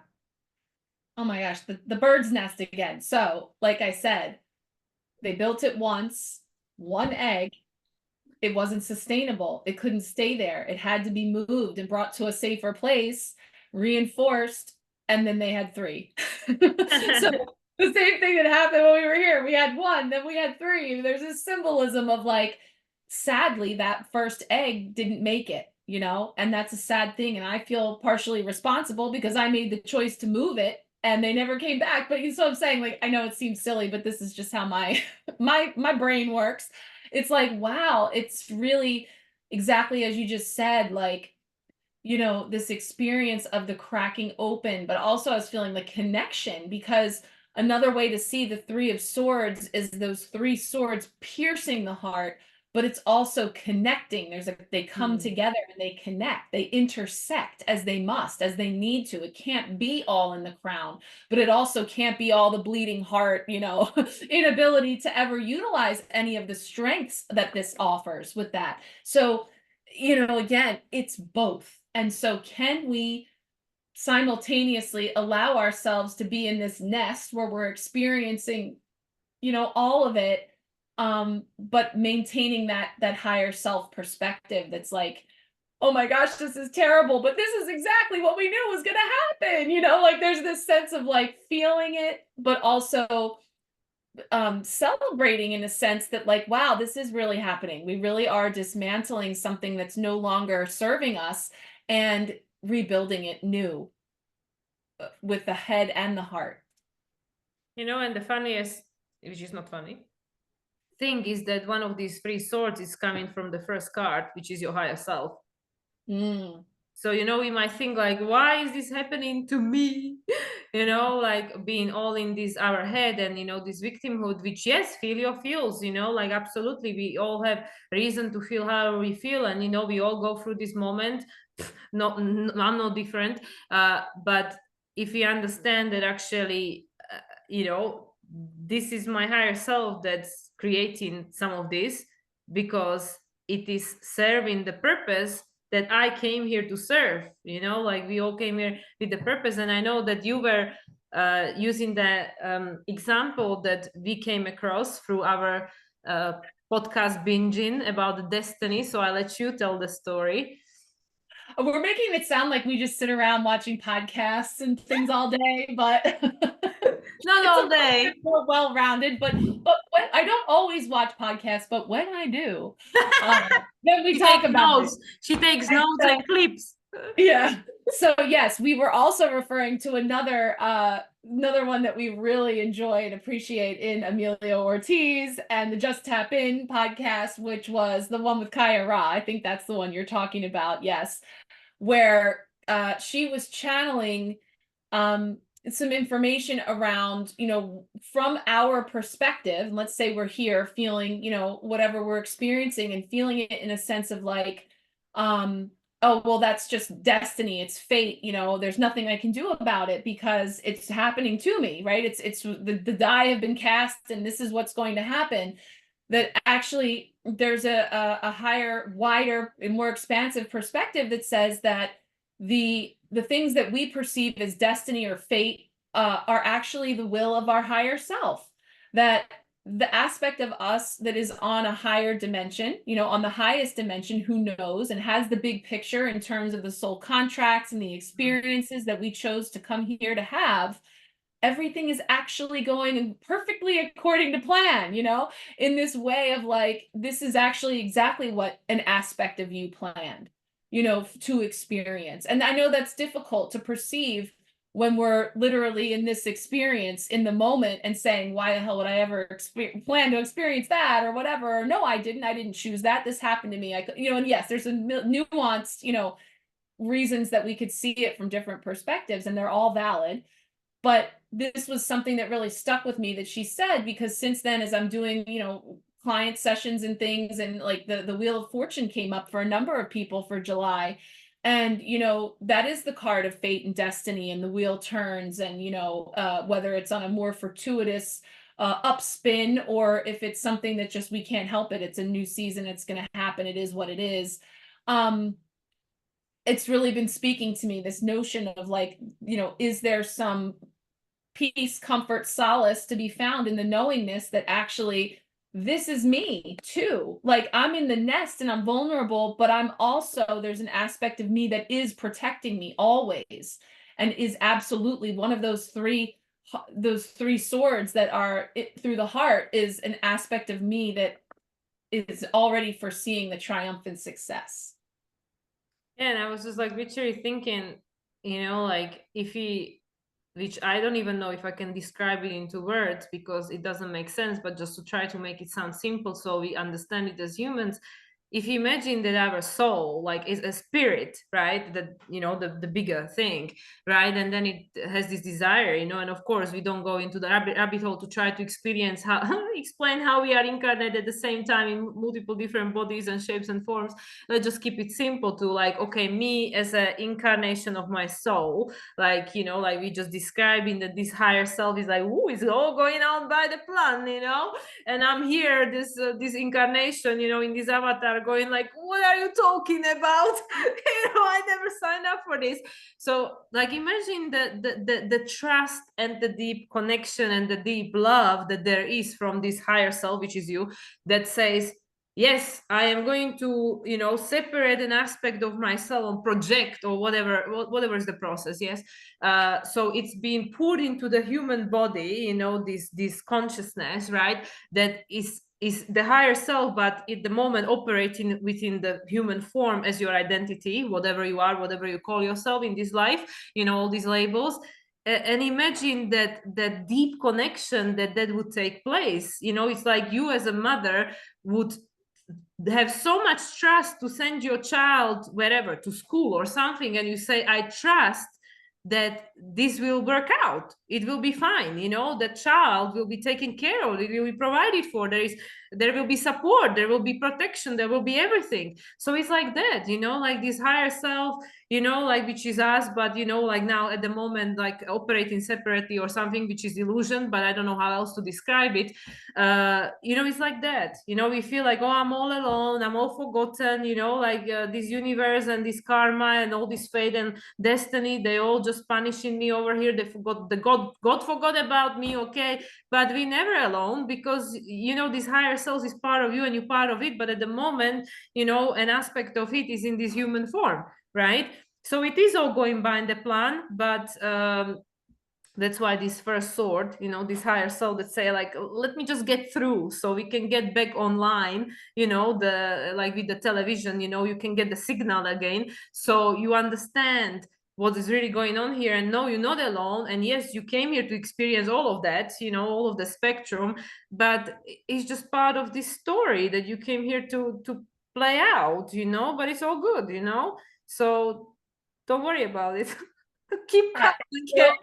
Oh my gosh, the bird's nest again. So, like I said, they built it once, one egg. It wasn't sustainable. It couldn't stay there. It had to be moved and brought to a safer place, reinforced, and then they had 3. So the same thing that happened when we were here. We had 1, then we had 3. There's this symbolism of like, sadly, that first egg didn't make it, you know, and that's a sad thing. And I feel partially responsible because I made the choice to move it and they never came back. But you know what I'm saying? Like, I know it seems silly, but this is just how my my brain works. It's like, wow, it's really exactly as you just said, like, you know, this experience of the cracking open, but also I was feeling the connection, because another way to see the 3 of Swords is those 3 swords piercing the heart, but it's also connecting. They come together and they connect, they intersect as they must, as they need to. It can't be all in the crown, but it also can't be all the bleeding heart, you know, inability to ever utilize any of the strengths that this offers with that. So, you know, again, it's both. And so, can we simultaneously allow ourselves to be in this nest where we're experiencing, you know, all of it, but maintaining that higher self perspective that's like, oh my gosh, this is terrible, but this is exactly what we knew was going to happen. You know, like there's this sense of like feeling it, but also celebrating in a sense that like, wow, this is really happening. We really are dismantling something that's no longer serving us and rebuilding it new with the head and the heart. And the funniest, which is not funny, thing is that one of these three swords is coming from the first card, which is your higher self. Mm. So, we might think like, why is this happening to me? Like being all in this our head and, this victimhood, which yes, feel your feels, like absolutely. We all have reason to feel how we feel. And, we all go through this moment. I'm no different. But if we understand that actually, this is my higher self that's creating some of this because it is serving the purpose that I came here to serve. Like we all came here with the purpose. And I know that you were using the example that we came across through our podcast binging about the destiny. So I'll let you tell the story. We're making it sound like we just sit around watching podcasts and things all day, but not all day. More well-rounded, but when, I don't always watch podcasts, but when I do, then we talk about notes. She takes notes and clips. Yeah. So yes, we were also referring to another one that we really enjoy and appreciate in Emilio Ortiz and the Just Tap In podcast, which was the one with Kaya Ra. I think that's the one you're talking about. Yes, where she was channeling some information around, from our perspective. Let's say we're here feeling, whatever we're experiencing and feeling it in a sense of like, oh, well, that's just destiny. It's fate. There's nothing I can do about it because it's happening to me, right? It's the die have been cast and this is what's going to happen. That actually there's a higher, wider, and more expansive perspective that says that the things that we perceive as destiny or fate are actually the will of our higher self. That the aspect of us that is on a higher dimension, on the highest dimension, who knows and has the big picture in terms of the soul contracts and the experiences that we chose to come here to have, everything is actually going perfectly according to plan, in this way of like, this is actually exactly what an aspect of you planned, to experience. And I know that's difficult to perceive when we're literally in this experience in the moment and saying, why the hell would I ever plan to experience that or whatever? Or, no, I didn't choose that. This happened to me. And yes, there's a nuanced, reasons that we could see it from different perspectives, and they're all valid. But this was something that really stuck with me that she said, because since then, as I'm doing, client sessions and things, and like the Wheel of Fortune came up for a number of people for July. And, that is the card of fate and destiny, and the wheel turns, and, whether it's on a more fortuitous upspin, or if it's something that just, we can't help it. It's a new season. It's going to happen. It is what it is. It's really been speaking to me, this notion of like, is there some peace, comfort, solace to be found in the knowingness that actually this is me too. Like, I'm in the nest and I'm vulnerable, but I'm also, there's an aspect of me that is protecting me always, and is absolutely one of those three swords that are through the heart, is an aspect of me that is already foreseeing the triumphant success. Yeah, and I was just like literally thinking, like if he, which I don't even know if I can describe it into words because it doesn't make sense, but just to try to make it sound simple so we understand it as humans. If you imagine that our soul like is a spirit, right, that the bigger thing, right, and then it has this desire, and of course we don't go into the rabbit hole to try to experience how explain how we are incarnated at the same time in multiple different bodies and shapes and forms. Let's just keep it simple to like, okay, me as an incarnation of my soul, like like we just describing that this higher self is like, ooh, it's all going on by the plan, and I'm here, this incarnation, in this avatar, going like, what are you talking about? I never signed up for this. So like imagine the trust and the deep connection and the deep love that there is from this higher self, which is you, that says, yes, I am going to, separate an aspect of myself, project, or whatever is the process. Yes. So it's being put into the human body, this consciousness, right? That is the higher self, but at the moment operating within the human form as your identity, whatever you are, whatever you call yourself in this life, all these labels. And imagine that deep connection that would take place. It's like you as a mother would have so much trust to send your child wherever, to school or something, and you say, I trust that this will work out, it will be fine, the child will be taken care of, it will be provided for, there will be support, there will be protection, there will be everything. So it's like that, like this higher self, like which is us, but like now at the moment, like operating separately or something, which is illusion, but I don't know how else to describe it. It's like that. We feel like, oh, I'm all alone, I'm all forgotten, like this universe and this karma and all this fate and destiny, they all just punishing me over here. They forgot the God forgot about me, okay? But we never alone, because this higher self is part of you and you're part of it. But at the moment, an aspect of it is in this human form, right? So it is all going by the plan, but that's why this first sword, this higher self that say like, let me just get through so we can get back online, the like with the television, you can get the signal again, so you understand what is really going on here, and no, you're not alone. And yes, you came here to experience all of that, all of the spectrum, but it's just part of this story that you came here to play out, but it's all good, so don't worry about it. Keep calm. Well,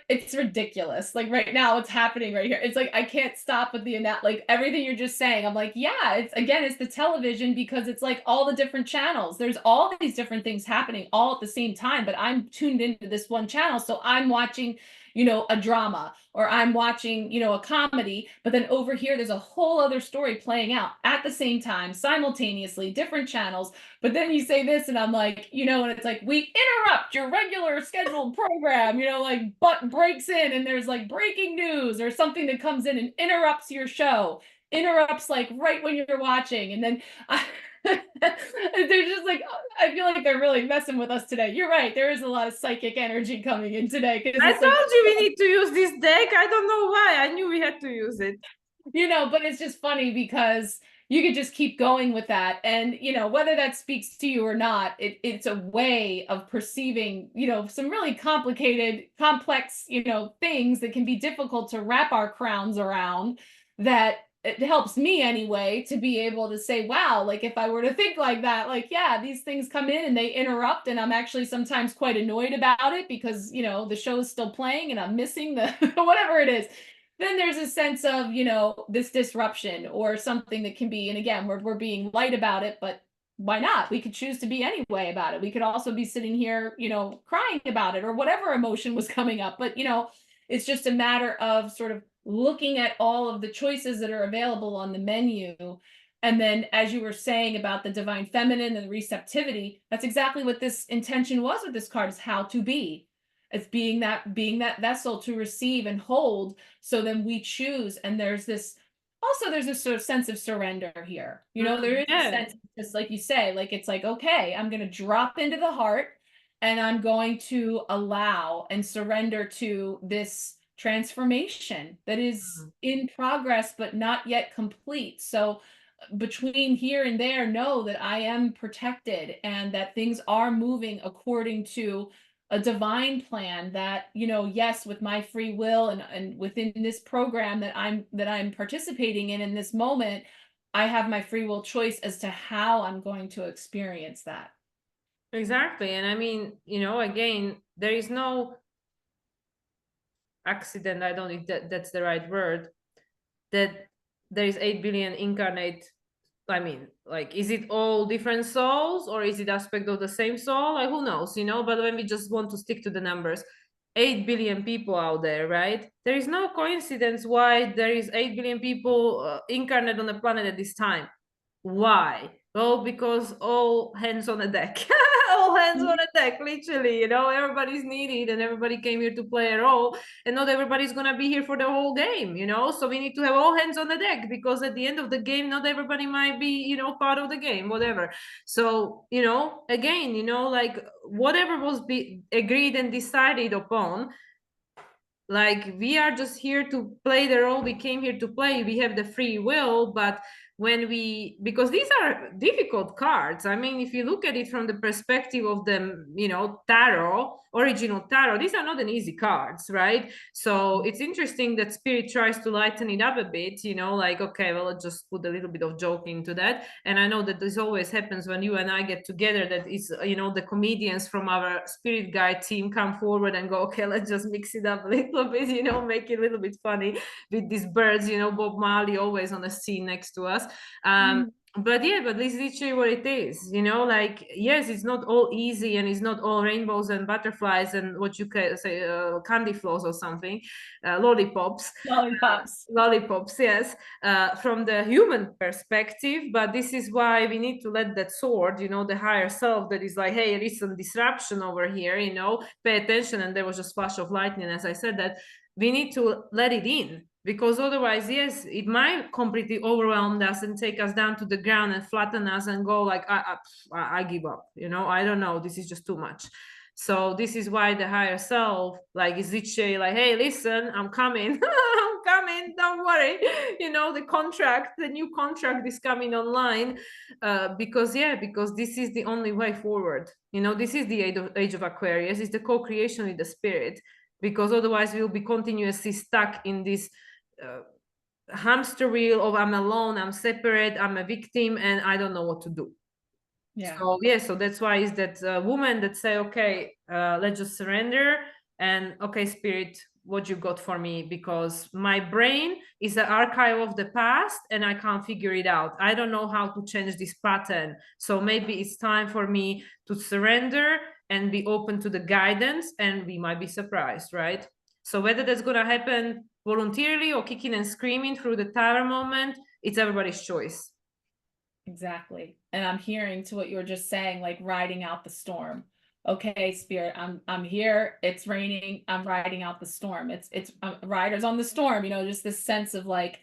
it's ridiculous. Like right now, what's happening right here. It's like I can't stop with the like everything you're just saying. I'm like, yeah, it's the television, because it's like all the different channels. There's all these different things happening all at the same time, but I'm tuned into this one channel. So I'm watching, a drama, or I'm watching, a comedy, but then over here there's a whole other story playing out at the same time, simultaneously, different channels. But then you say this, and I'm like, and it's like, we interrupt your regular scheduled program, like, but breaks in, and there's like breaking news or something that comes in and interrupts your show, interrupts like right when you're watching. And then they're just like, I feel like they're really messing with us today. You're right. There is a lot of psychic energy coming in today. I told you we need to use this deck. I don't know why. I knew we had to use it. But it's just funny because you could just keep going with that. And, whether that speaks to you or not, it's a way of perceiving, some really complicated, complex, things that can be difficult to wrap our crowns around, that it helps me anyway to be able to say, wow, like if I were to think like that, like, yeah, these things come in and they interrupt, and I'm actually sometimes quite annoyed about it because, the show is still playing and I'm missing the whatever it is. Then there's a sense of, this disruption or something that can be, and again, we're being light about it, but why not? We could choose to be anyway about it. We could also be sitting here, crying about it, or whatever emotion was coming up. But, it's just a matter of sort of looking at all of the choices that are available on the menu. And then, as you were saying about the divine feminine and the receptivity, that's exactly what this intention was with this card, is how to be. It's being that vessel to receive and hold. So then we choose, and there's this sort of sense of surrender here. There is a sense, just like you say, like it's like, okay, I'm going to drop into the heart, and I'm going to allow and surrender to this transformation that is in progress but not yet complete. So between here and there, know that I am protected, and that things are moving according to a divine plan, that, yes, with my free will and within this program that I'm participating in this moment, I have my free will choice as to how I'm going to experience that. Exactly. And I mean, again, there is no accident. I don't know if that's the right word, that there is 8 billion incarnate. I mean, like, is it all different souls, or is it aspect of the same soul? Like, who knows, but when we just want to stick to the numbers, 8 billion people out there, right? There is no coincidence why there is 8 billion people incarnate on the planet at this time. Why? Well, because all hands on the deck. All hands on the deck, literally, you know, everybody's needed and everybody came here to play a role, and not everybody's gonna be here for the whole game, you know. So we need to have all hands on the deck, because at the end of the game, not everybody might be, you know, part of the game, whatever. So, you know, again, you know, like whatever was agreed and decided upon, like we are just here to play the role we came here to play. We have the free will, but when we, because these are difficult cards, I mean, if you look at it from the perspective of the, you know, tarot, original tarot, these are not an easy cards, right? So it's interesting that spirit tries to lighten it up a bit, you know, like, okay, well, let's just put a little bit of joke into that. And I know that this always happens when you and I get together, that is, you know, the comedians from our spirit guide team come forward and go, okay, let's just mix it up a little bit, you know, make it a little bit funny with these birds, you know, Bob Marley always on the scene next to us. But yeah, but this is literally what it is, you know, like, yes, it's not all easy, and it's not all rainbows and butterflies and what you can say, candy floss or something, lollipops. Lollipops. Lollipops, yes, from the human perspective. But this is why we need to let that sword, you know, the higher self that is like, hey, there is some disruption over here, you know, pay attention. And there was just flash of lightning, as I said, that we need to let it in, because otherwise, yes, it might completely overwhelm us and take us down to the ground and flatten us and go like, I give up, you know, I don't know, this is just too much. So this is why the higher self, like, is literally like, hey, listen, I'm coming. I'm coming, don't worry. You know, the new contract is coming online, because, yeah, because this is the only way forward. You know, this is the age of Aquarius. It's the co-creation with the spirit, because otherwise we'll be continuously stuck in this hamster wheel of I'm alone, I'm separate, I'm a victim, and I don't know what to do. Yeah. So yeah, so that's why is that woman that say, okay, let's just surrender, and okay, spirit, what you got for me? Because my brain is an archive of the past and I can't figure it out. I don't know how to change this pattern. So maybe it's time for me to surrender and be open to the guidance, and we might be surprised, right? So whether that's gonna happen voluntarily or kicking and screaming through the tower moment, it's everybody's choice. Exactly. And I'm hearing to what you were just saying, like riding out the storm. Okay, spirit, I'm here. It's raining. I'm riding out the storm. It's riders on the storm, you know, just this sense of like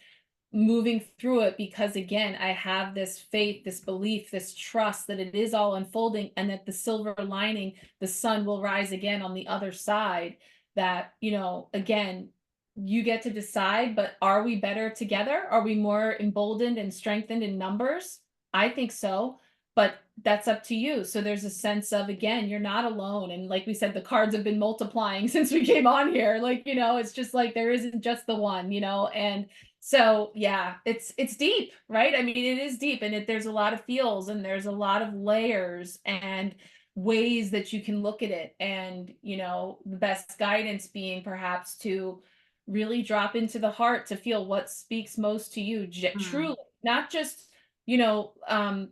moving through it, because again, I have this faith, this belief, this trust that it is all unfolding, and that the silver lining, the sun will rise again on the other side. That, you know, again, you get to decide, but are we better together? Are we more emboldened and strengthened in numbers? I think so, but that's up to you. So there's a sense of, again, you're not alone. And like we said, the cards have been multiplying since we came on here. Like, you know, it's just like there isn't just the one, you know. And so yeah, it's deep, right? I mean, it is deep, and there's a lot of feels, and there's a lot of layers and ways that you can look at it. And, you know, the best guidance being perhaps to really drop into the heart to feel what speaks most to you, truly, not just, you know,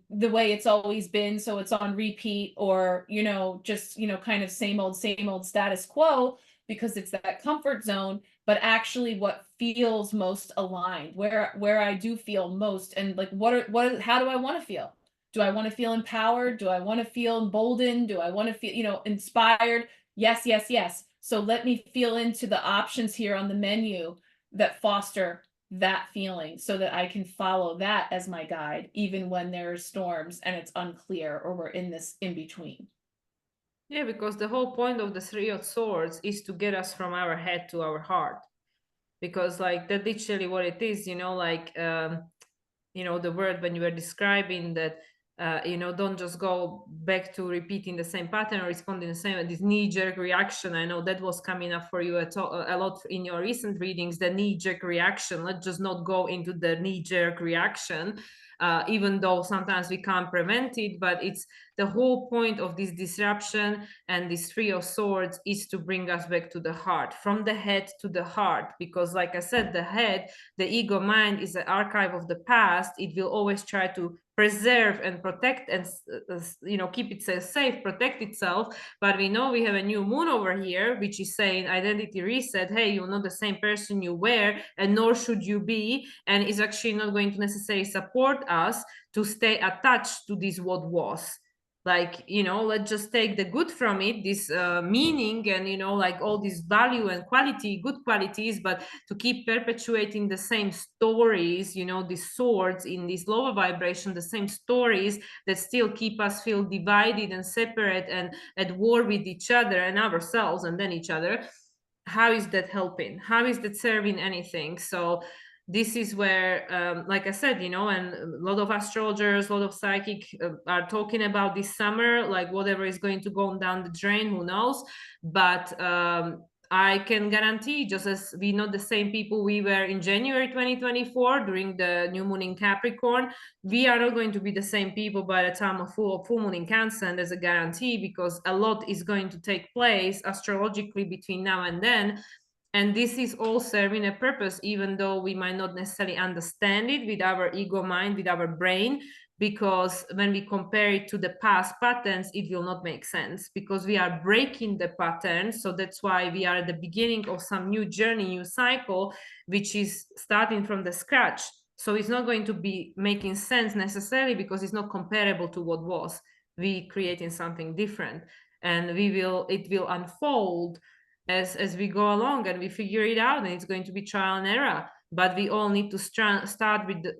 the way it's always been, so it's on repeat, or, you know, just, you know, kind of same old status quo, because it's that comfort zone, but actually what feels most aligned, where I do feel most, and like how do I want to feel? Do I want to feel empowered? Do I want to feel emboldened? Do I want to feel, you know, inspired? Yes, yes, yes. So let me feel into the options here on the menu that foster that feeling, so that I can follow that as my guide, even when there are storms and it's unclear, or we're in this in between. Yeah, because the whole point of the Three of Swords is to get us from our head to our heart. Because like that's literally what it is, you know, like you know, the word when you were describing that, you know, don't just go back to repeating the same pattern or responding the same, this knee-jerk reaction. I know that was coming up for you a lot in your recent readings, the knee-jerk reaction. Let's just not go into the knee-jerk reaction, even though sometimes we can't prevent it. But it's the whole point of this disruption and this Three of Swords is to bring us back to the heart, from the head to the heart. Because like I said, the head, the ego mind, is the archive of the past. It will always try to preserve and protect and keep itself safe, protect itself. But we know we have a new moon over here, which is saying identity reset. Hey, you're not the same person you were, and nor should you be, and is actually not going to necessarily support us to stay attached to this what was. Like, let's just take the good from it, this meaning, and like all this value and quality, good qualities, but to keep perpetuating the same stories, these swords in this lower vibration, the same stories that still keep us feel divided and separate and at war with each other and ourselves and then each other. How is that helping? How is that serving anything? So this is where, like I said, and a lot of astrologers, a lot of psychic are talking about this summer, like whatever is going to go down the drain, who knows? But I can guarantee, just as we're not the same people we were in January 2024 during the new moon in Capricorn, we are not going to be the same people by the time of full moon in Cancer. And there's a guarantee, because a lot is going to take place astrologically between now and then. And this is all serving a purpose, even though we might not necessarily understand it with our ego mind, with our brain, because when we compare it to the past patterns, it will not make sense, because we are breaking the pattern. So that's why we are at the beginning of some new journey, new cycle, which is starting from the scratch. So it's not going to be making sense necessarily, because it's not comparable to what was. We creating something different, and it will unfold as we go along, and we figure it out, and it's going to be trial and error. But we all need to start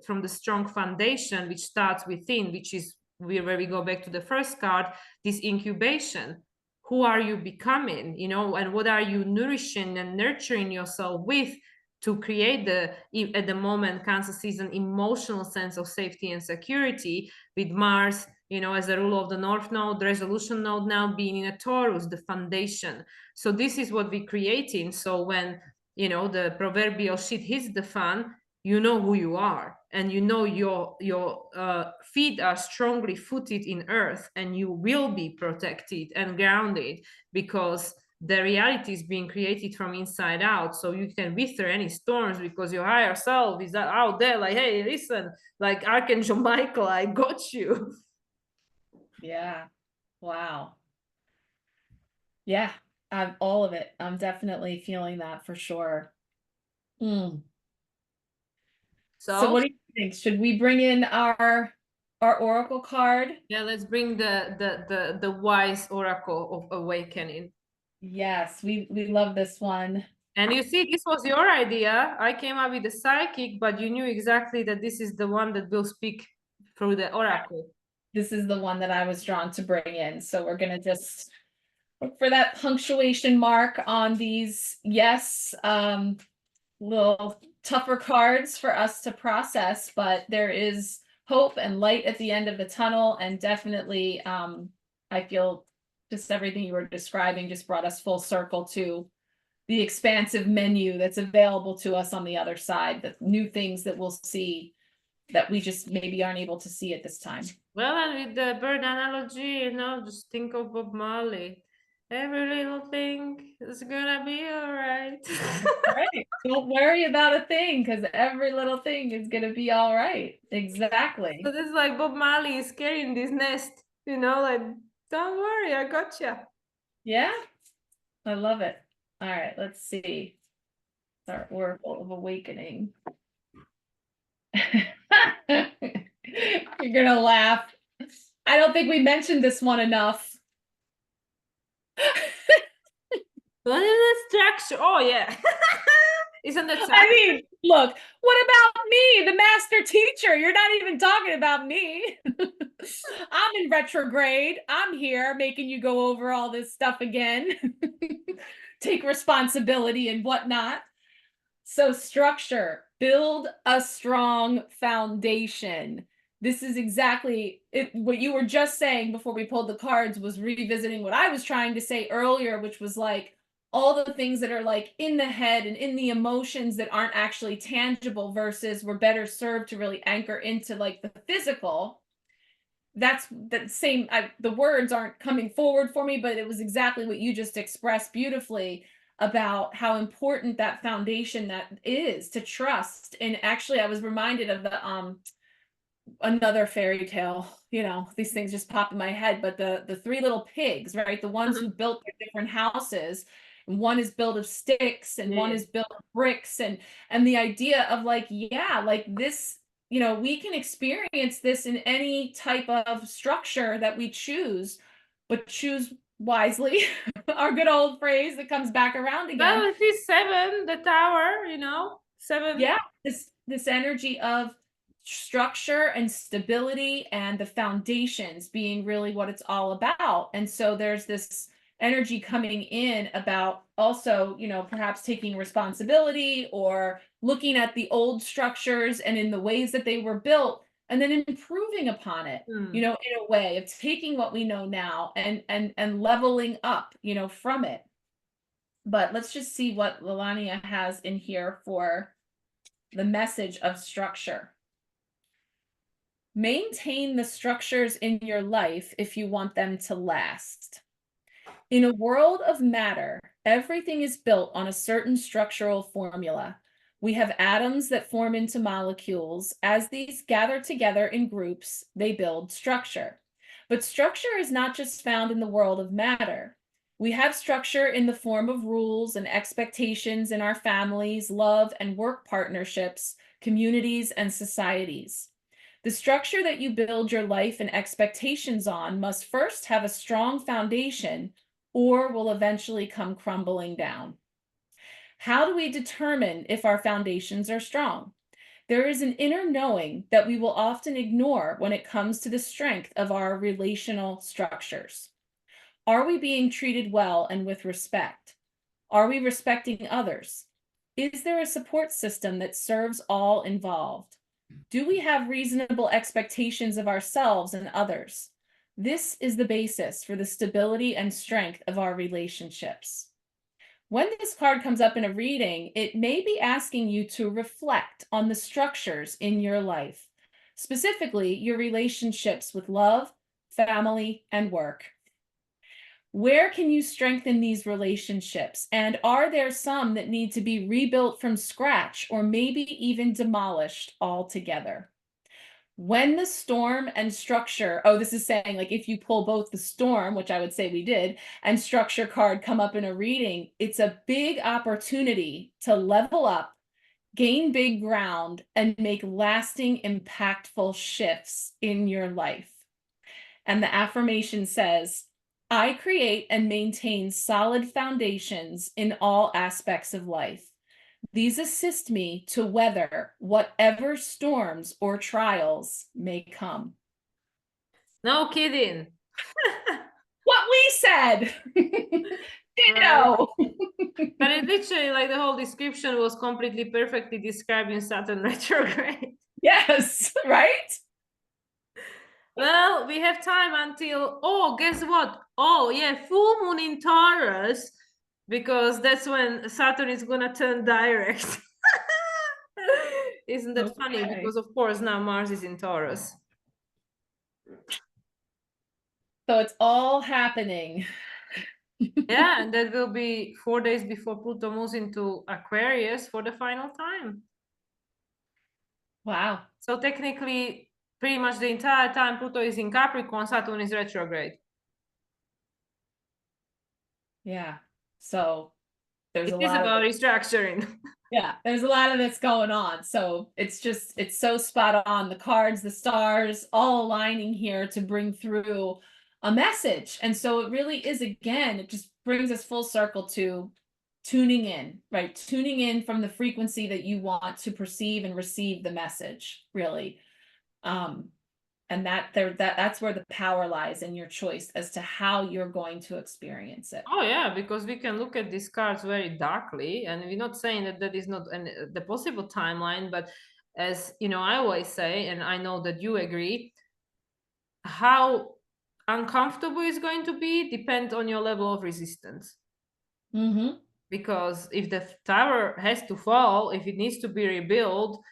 from the strong foundation, which starts within, which is where we go back to the first card, this incubation. Who are you becoming, and what are you nourishing and nurturing yourself with to create at the moment, Cancer season, emotional sense of safety and security, with Mars, as a rule of the North Node, the resolution node now being in a Taurus, the foundation. So this is what we're creating. So when, the proverbial shit hits the fan, you know who you are, and your feet are strongly footed in earth, and you will be protected and grounded, because the reality is being created from inside out. So you can withstand any storms, because your higher self is out there like, hey, listen, like Archangel Michael, I got you. Yeah. Wow. Yeah. All of it. I'm definitely feeling that for sure. So what do you think? Should we bring in our oracle card? Yeah, let's bring the wise oracle of awakening. Yes, we love this one. And you see, this was your idea. I came up with the psychic, but you knew exactly that this is the one that will speak through the oracle. This is the one that I was drawn to bring in. So we're going to just look for that punctuation mark on these, yes, little tougher cards for us to process, but there is hope and light at the end of the tunnel. And definitely, I feel just everything you were describing just brought us full circle to the expansive menu that's available to us on the other side, the new things that we'll see that we just maybe aren't able to see at this time. Well, and with the bird analogy, just think of Bob Marley. Every little thing is gonna be all right. Right. Don't worry about a thing, because every little thing is gonna be all right. Exactly. So this is like Bob Marley is carrying this nest, like, don't worry, I gotcha. Yeah, I love it. All right, let's see. Our Oracle of Awakening. You're gonna laugh. I don't think we mentioned this one enough. What is the structure? Oh yeah. Isn't that I mean, look, what about me, the master teacher? You're not even talking about me. I'm in retrograde. I'm here making you go over all this stuff again. Take responsibility and whatnot. So structure, build a strong foundation. This is exactly it. What you were just saying before we pulled the cards was revisiting what I was trying to say earlier, which was like all the things that are like in the head and in the emotions that aren't actually tangible, versus we're better served to really anchor into like the physical. That's the same. The words aren't coming forward for me, but it was exactly what you just expressed beautifully about how important that foundation that is to trust. And actually, I was reminded of another fairy tale, you know, these things just pop in my head, but the three little pigs, right? The ones who built their different houses, and one is built of sticks and one Yeah. is built of bricks, and the idea of like, yeah, like this, you know, we can experience this in any type of structure that we choose, but choose wisely. Our good old phrase that comes back around again. Well, it is seven, the tower, you know, seven. Yeah, this energy of structure and stability and the foundations being really what it's all about. And so there's this energy coming in about also, you know, perhaps taking responsibility or looking at the old structures and in the ways that they were built and then improving upon it, you know, in a way of taking what we know now and leveling up, you know, from it. But let's just see what Lalania has in here for the message of structure. Maintain the structures in your life if you want them to last. In a world of matter, everything is built on a certain structural formula. We have atoms that form into molecules. As these gather together in groups, they build structure. But structure is not just found in the world of matter. We have structure in the form of rules and expectations in our families, love and work partnerships, communities, and societies. The structure that you build your life and expectations on must first have a strong foundation or will eventually come crumbling down. How do we determine if our foundations are strong? There is an inner knowing that we will often ignore when it comes to the strength of our relational structures. Are we being treated well and with respect? Are we respecting others? Is there a support system that serves all involved? Do we have reasonable expectations of ourselves and others? This is the basis for the stability and strength of our relationships. When this card comes up in a reading, it may be asking you to reflect on the structures in your life, specifically your relationships with love, family, and work. Where can you strengthen these relationships? And are there some that need to be rebuilt from scratch or maybe even demolished altogether? When the storm and structure, oh, this is saying like if you pull both the storm, which I would say we did, and structure card come up in a reading, it's a big opportunity to level up, gain big ground, and make lasting, impactful shifts in your life. And the affirmation says, I create and maintain solid foundations in all aspects of life. These assist me to weather whatever storms or trials may come. No kidding. What we said. Ditto. But it literally, like the whole description was completely perfectly describing Saturn retrograde. Yes, right? Well, we have time until, oh, guess what? Oh, yeah, full moon in Taurus, because that's when Saturn is gonna turn direct. Isn't that funny? Okay. Because of course now Mars is in Taurus. So it's all happening. Yeah, and that will be 4 days before Pluto moves into Aquarius for the final time. Wow. So technically, pretty much the entire time Pluto is in Capricorn, Saturn is retrograde. Yeah. So there's It a is lot of about restructuring. yeah, there's a lot of this going on. So it's so spot on. The cards, the stars, all aligning here to bring through a message. And so it really is, again, it just brings us full circle to tuning in, right? Tuning in from the frequency that you want to perceive and receive the message, really. And that's where the power lies in your choice as to how you're going to experience it. Oh yeah, because we can look at these cards very darkly, and we're not saying that that is not the possible timeline, but as you know, I always say, and I know that you agree, how uncomfortable it's going to be depends on your level of resistance. Mm-hmm. Because if the tower has to fall, if it needs to be rebuilt,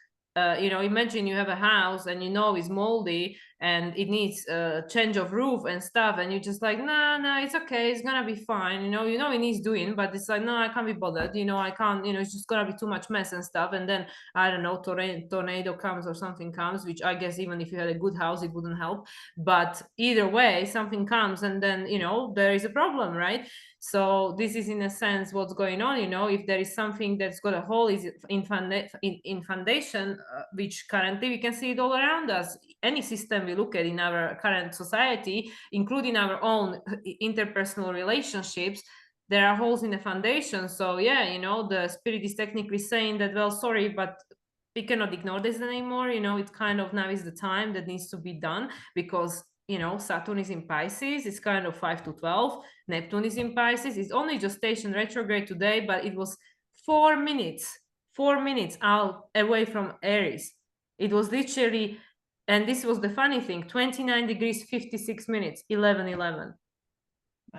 you know, imagine you have a house and you know it's moldy, and it needs a change of roof and stuff, and you're just like, no, it's okay, it's gonna be fine, it needs doing, but it's like, no, I can't be bothered, I can't, it's just gonna be too much mess and stuff. And then I don't know, tornado comes or something comes, which I guess even if you had a good house, it wouldn't help. But either way, something comes, and then there is a problem, right? So this is in a sense what's going on. If there is something that's got a hole is in foundation, which currently we can see it all around us. Any system we look at in our current society, including our own interpersonal relationships, there are holes in the foundation. So yeah, the spirit is technically saying that, well, sorry, but we cannot ignore this anymore. It's kind of now is the time that needs to be done, because Saturn is in Pisces. It's kind of 5 to 12. Neptune is in Pisces. It's only just stationed retrograde today, but it was 4 minutes out away from Aries. It was literally, and this was the funny thing, 29 degrees 56 minutes, 11:11.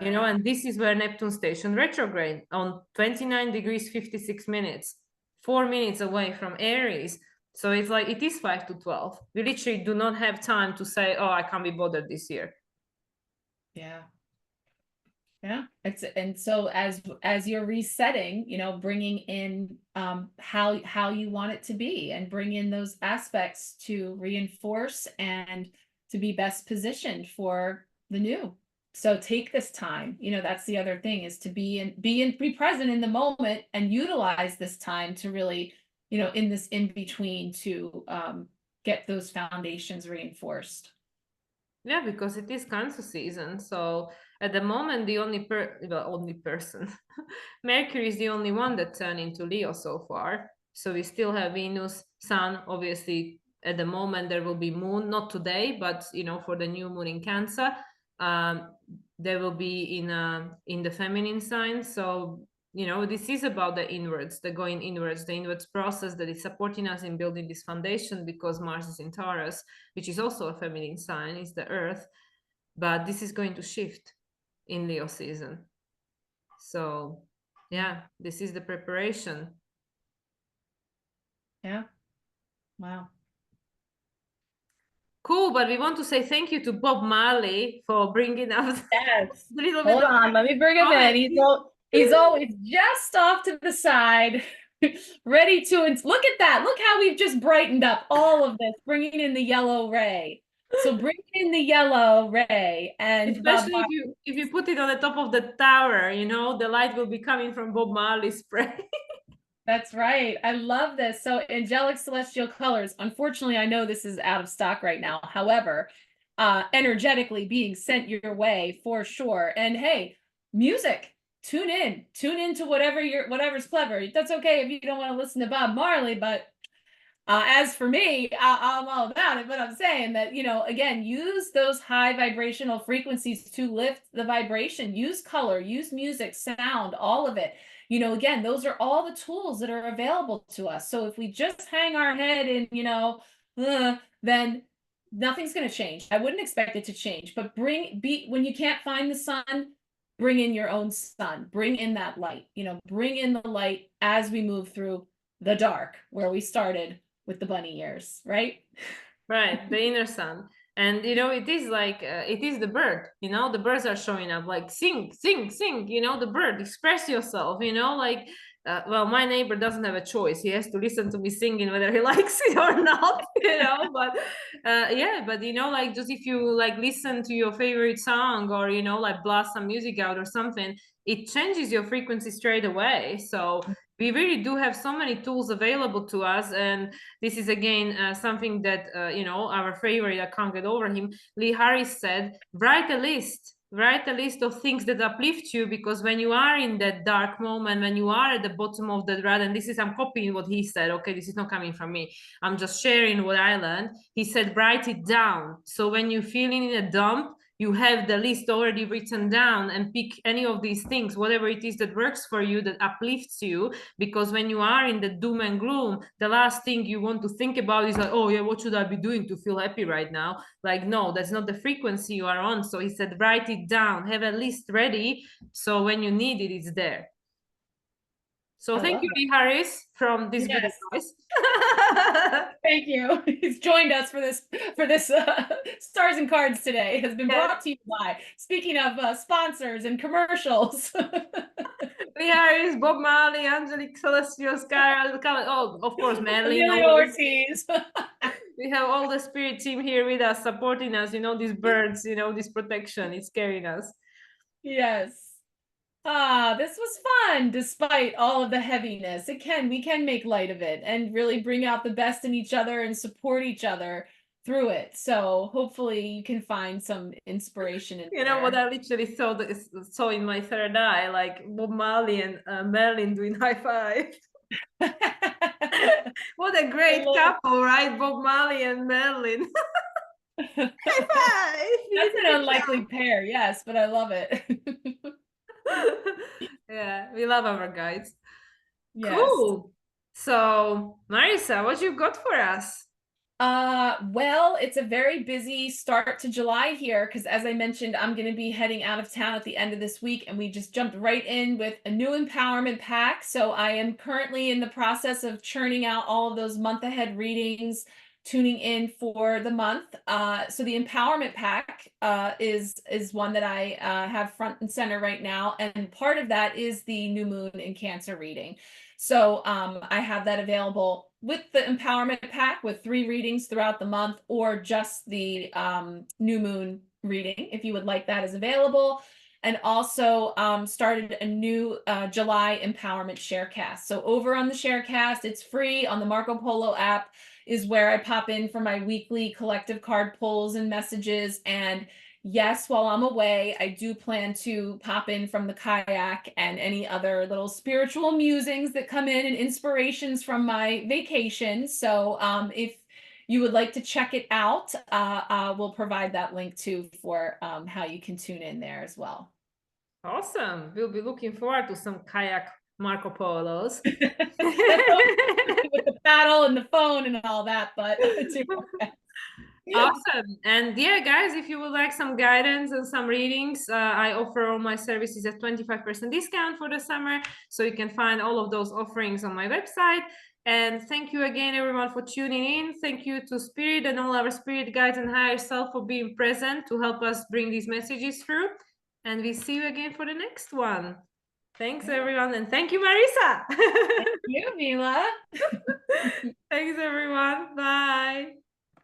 Wow. And this is where Neptune stationed retrograde on 29 degrees 56 minutes, 4 minutes away from Aries. So it's like, it is 5 to 12. We literally do not have time to say, oh, I can't be bothered this year. Yeah. Yeah. And so as you're resetting, bringing in how you want it to be, and bring in those aspects to reinforce and to be best positioned for the new. So take this time, that's the other thing, is to be present in the moment and utilize this time to really, in this in between, to get those foundations reinforced. Yeah, because it is Cancer season. So at the moment, the only person, Mercury is the only one that turned into Leo so far. So we still have Venus, Sun. Obviously, at the moment there will be Moon, not today, but for the new Moon in Cancer, there will be in the feminine sign. So this is about the inwards, the going inwards, the inwards process that is supporting us in building this foundation, because Mars is in Taurus, which is also a feminine sign, is the earth. But this is going to shift in Leo season. So yeah, this is the preparation. Yeah. Wow. Cool, but we want to say thank you to Bob Marley for bringing us Yes. a little Hold bit on, let me bring him in. He's always just off to the side, ready to. Look at that. Look how we've just brightened up all of this, bringing in the yellow ray. So bring in the yellow ray, and especially if you put it on the top of the tower, the light will be coming from Bob Marley's spray. That's right. I love this. So angelic celestial colors. Unfortunately, I know this is out of stock right now. However, energetically being sent your way for sure. And hey, music. Tune in to whatever's clever. That's okay if you don't want to listen to Bob Marley, but as for me, I'm all about it. But I'm saying that, again, use those high vibrational frequencies to lift the vibration. Use color, use music, sound, all of it. Again, those are all the tools that are available to us. So if we just hang our head and, then nothing's going to change. I wouldn't expect it to change. But when you can't find the sun, bring in your own sun. Bring in that light. Bring in the light as we move through the dark, where we started with the bunny ears, right? Right, the inner sun. And it is like it is the bird. The birds are showing up, like sing, sing, sing. The bird, express yourself. Like well, my neighbor doesn't have a choice. He has to listen to me singing whether he likes it or not. But yeah, but like, just if you like listen to your favorite song, or like blast some music out or something, it changes your frequency straight away. So we really do have so many tools available to us. And this is again something that our favorite, I can't get over him, Lee Harris, said, write a list of things that uplift you, because when you are in that dark moment, when you are at the bottom of that rut, and I'm copying what he said, okay, this is not coming from me, I'm just sharing what I learned. He said, write it down. So when you're feeling in a dump, you have the list already written down, and pick any of these things, whatever it is that works for you, that uplifts you. Because when you are in the doom and gloom, the last thing you want to think about is like, oh yeah, what should I be doing to feel happy right now? Like, no, that's not the frequency you are on. So he said, write it down, have a list ready, so when you need it, it's there. So thank you, Lee Harris, from this good advice. Thank you. He's joined us for this Stars and Cards today. Has been brought to you by, speaking of sponsors and commercials. Harris, Bob Marley, Angelique Celestial, Sky, oh, of course, Madeline. Emilio Ortiz. We have all the spirit team here with us, supporting us. You know, these birds, you know, this protection, it's carrying us. Yes. Ah, this was fun despite all of the heaviness. We can make light of it and really bring out the best in each other and support each other through it. So hopefully you can find some inspiration in You know what I literally saw in my third eye, like Bob Marley and Marilyn doing high five. What a great couple, right? Bob Marley and Marilyn. High five! That's an unlikely pair, yes, but I love it. Yeah, we love our guides. Yes. Cool. So, Marisa, what you got for us? Well, it's a very busy start to July here because, as I mentioned, I'm going to be heading out of town at the end of this week, and we just jumped right in with a new empowerment pack. So I am currently in the process of churning out all of those month ahead readings, tuning in for the month. So the empowerment pack is one that I have front and center right now, and part of that is the new moon in Cancer reading. So I have that available with the empowerment pack with 3 readings throughout the month, or just the new moon reading if you would like that is available. And also started a new July empowerment sharecast. So over on the sharecast, it's free on the Marco Polo app, is where I pop in for my weekly collective card pulls and messages. And yes, while I'm away, I do plan to pop in from the kayak and any other little spiritual musings that come in and inspirations from my vacation. So if you would like to check it out, we'll provide that link too for how you can tune in there as well. Awesome. We'll be looking forward to some kayak Marco Polos. With the paddle and the phone and all that, but awesome. And yeah, guys, if you would like some guidance and some readings, I offer all my services at 25% discount for the summer. So you can find all of those offerings on my website. And thank you again, everyone, for tuning in. Thank you to Spirit and all our spirit guides and higher self for being present to help us bring these messages through. And we see you again for the next one. Thanks, everyone. And thank you, Marisa. Thank you, Mila. Thanks, everyone. Bye.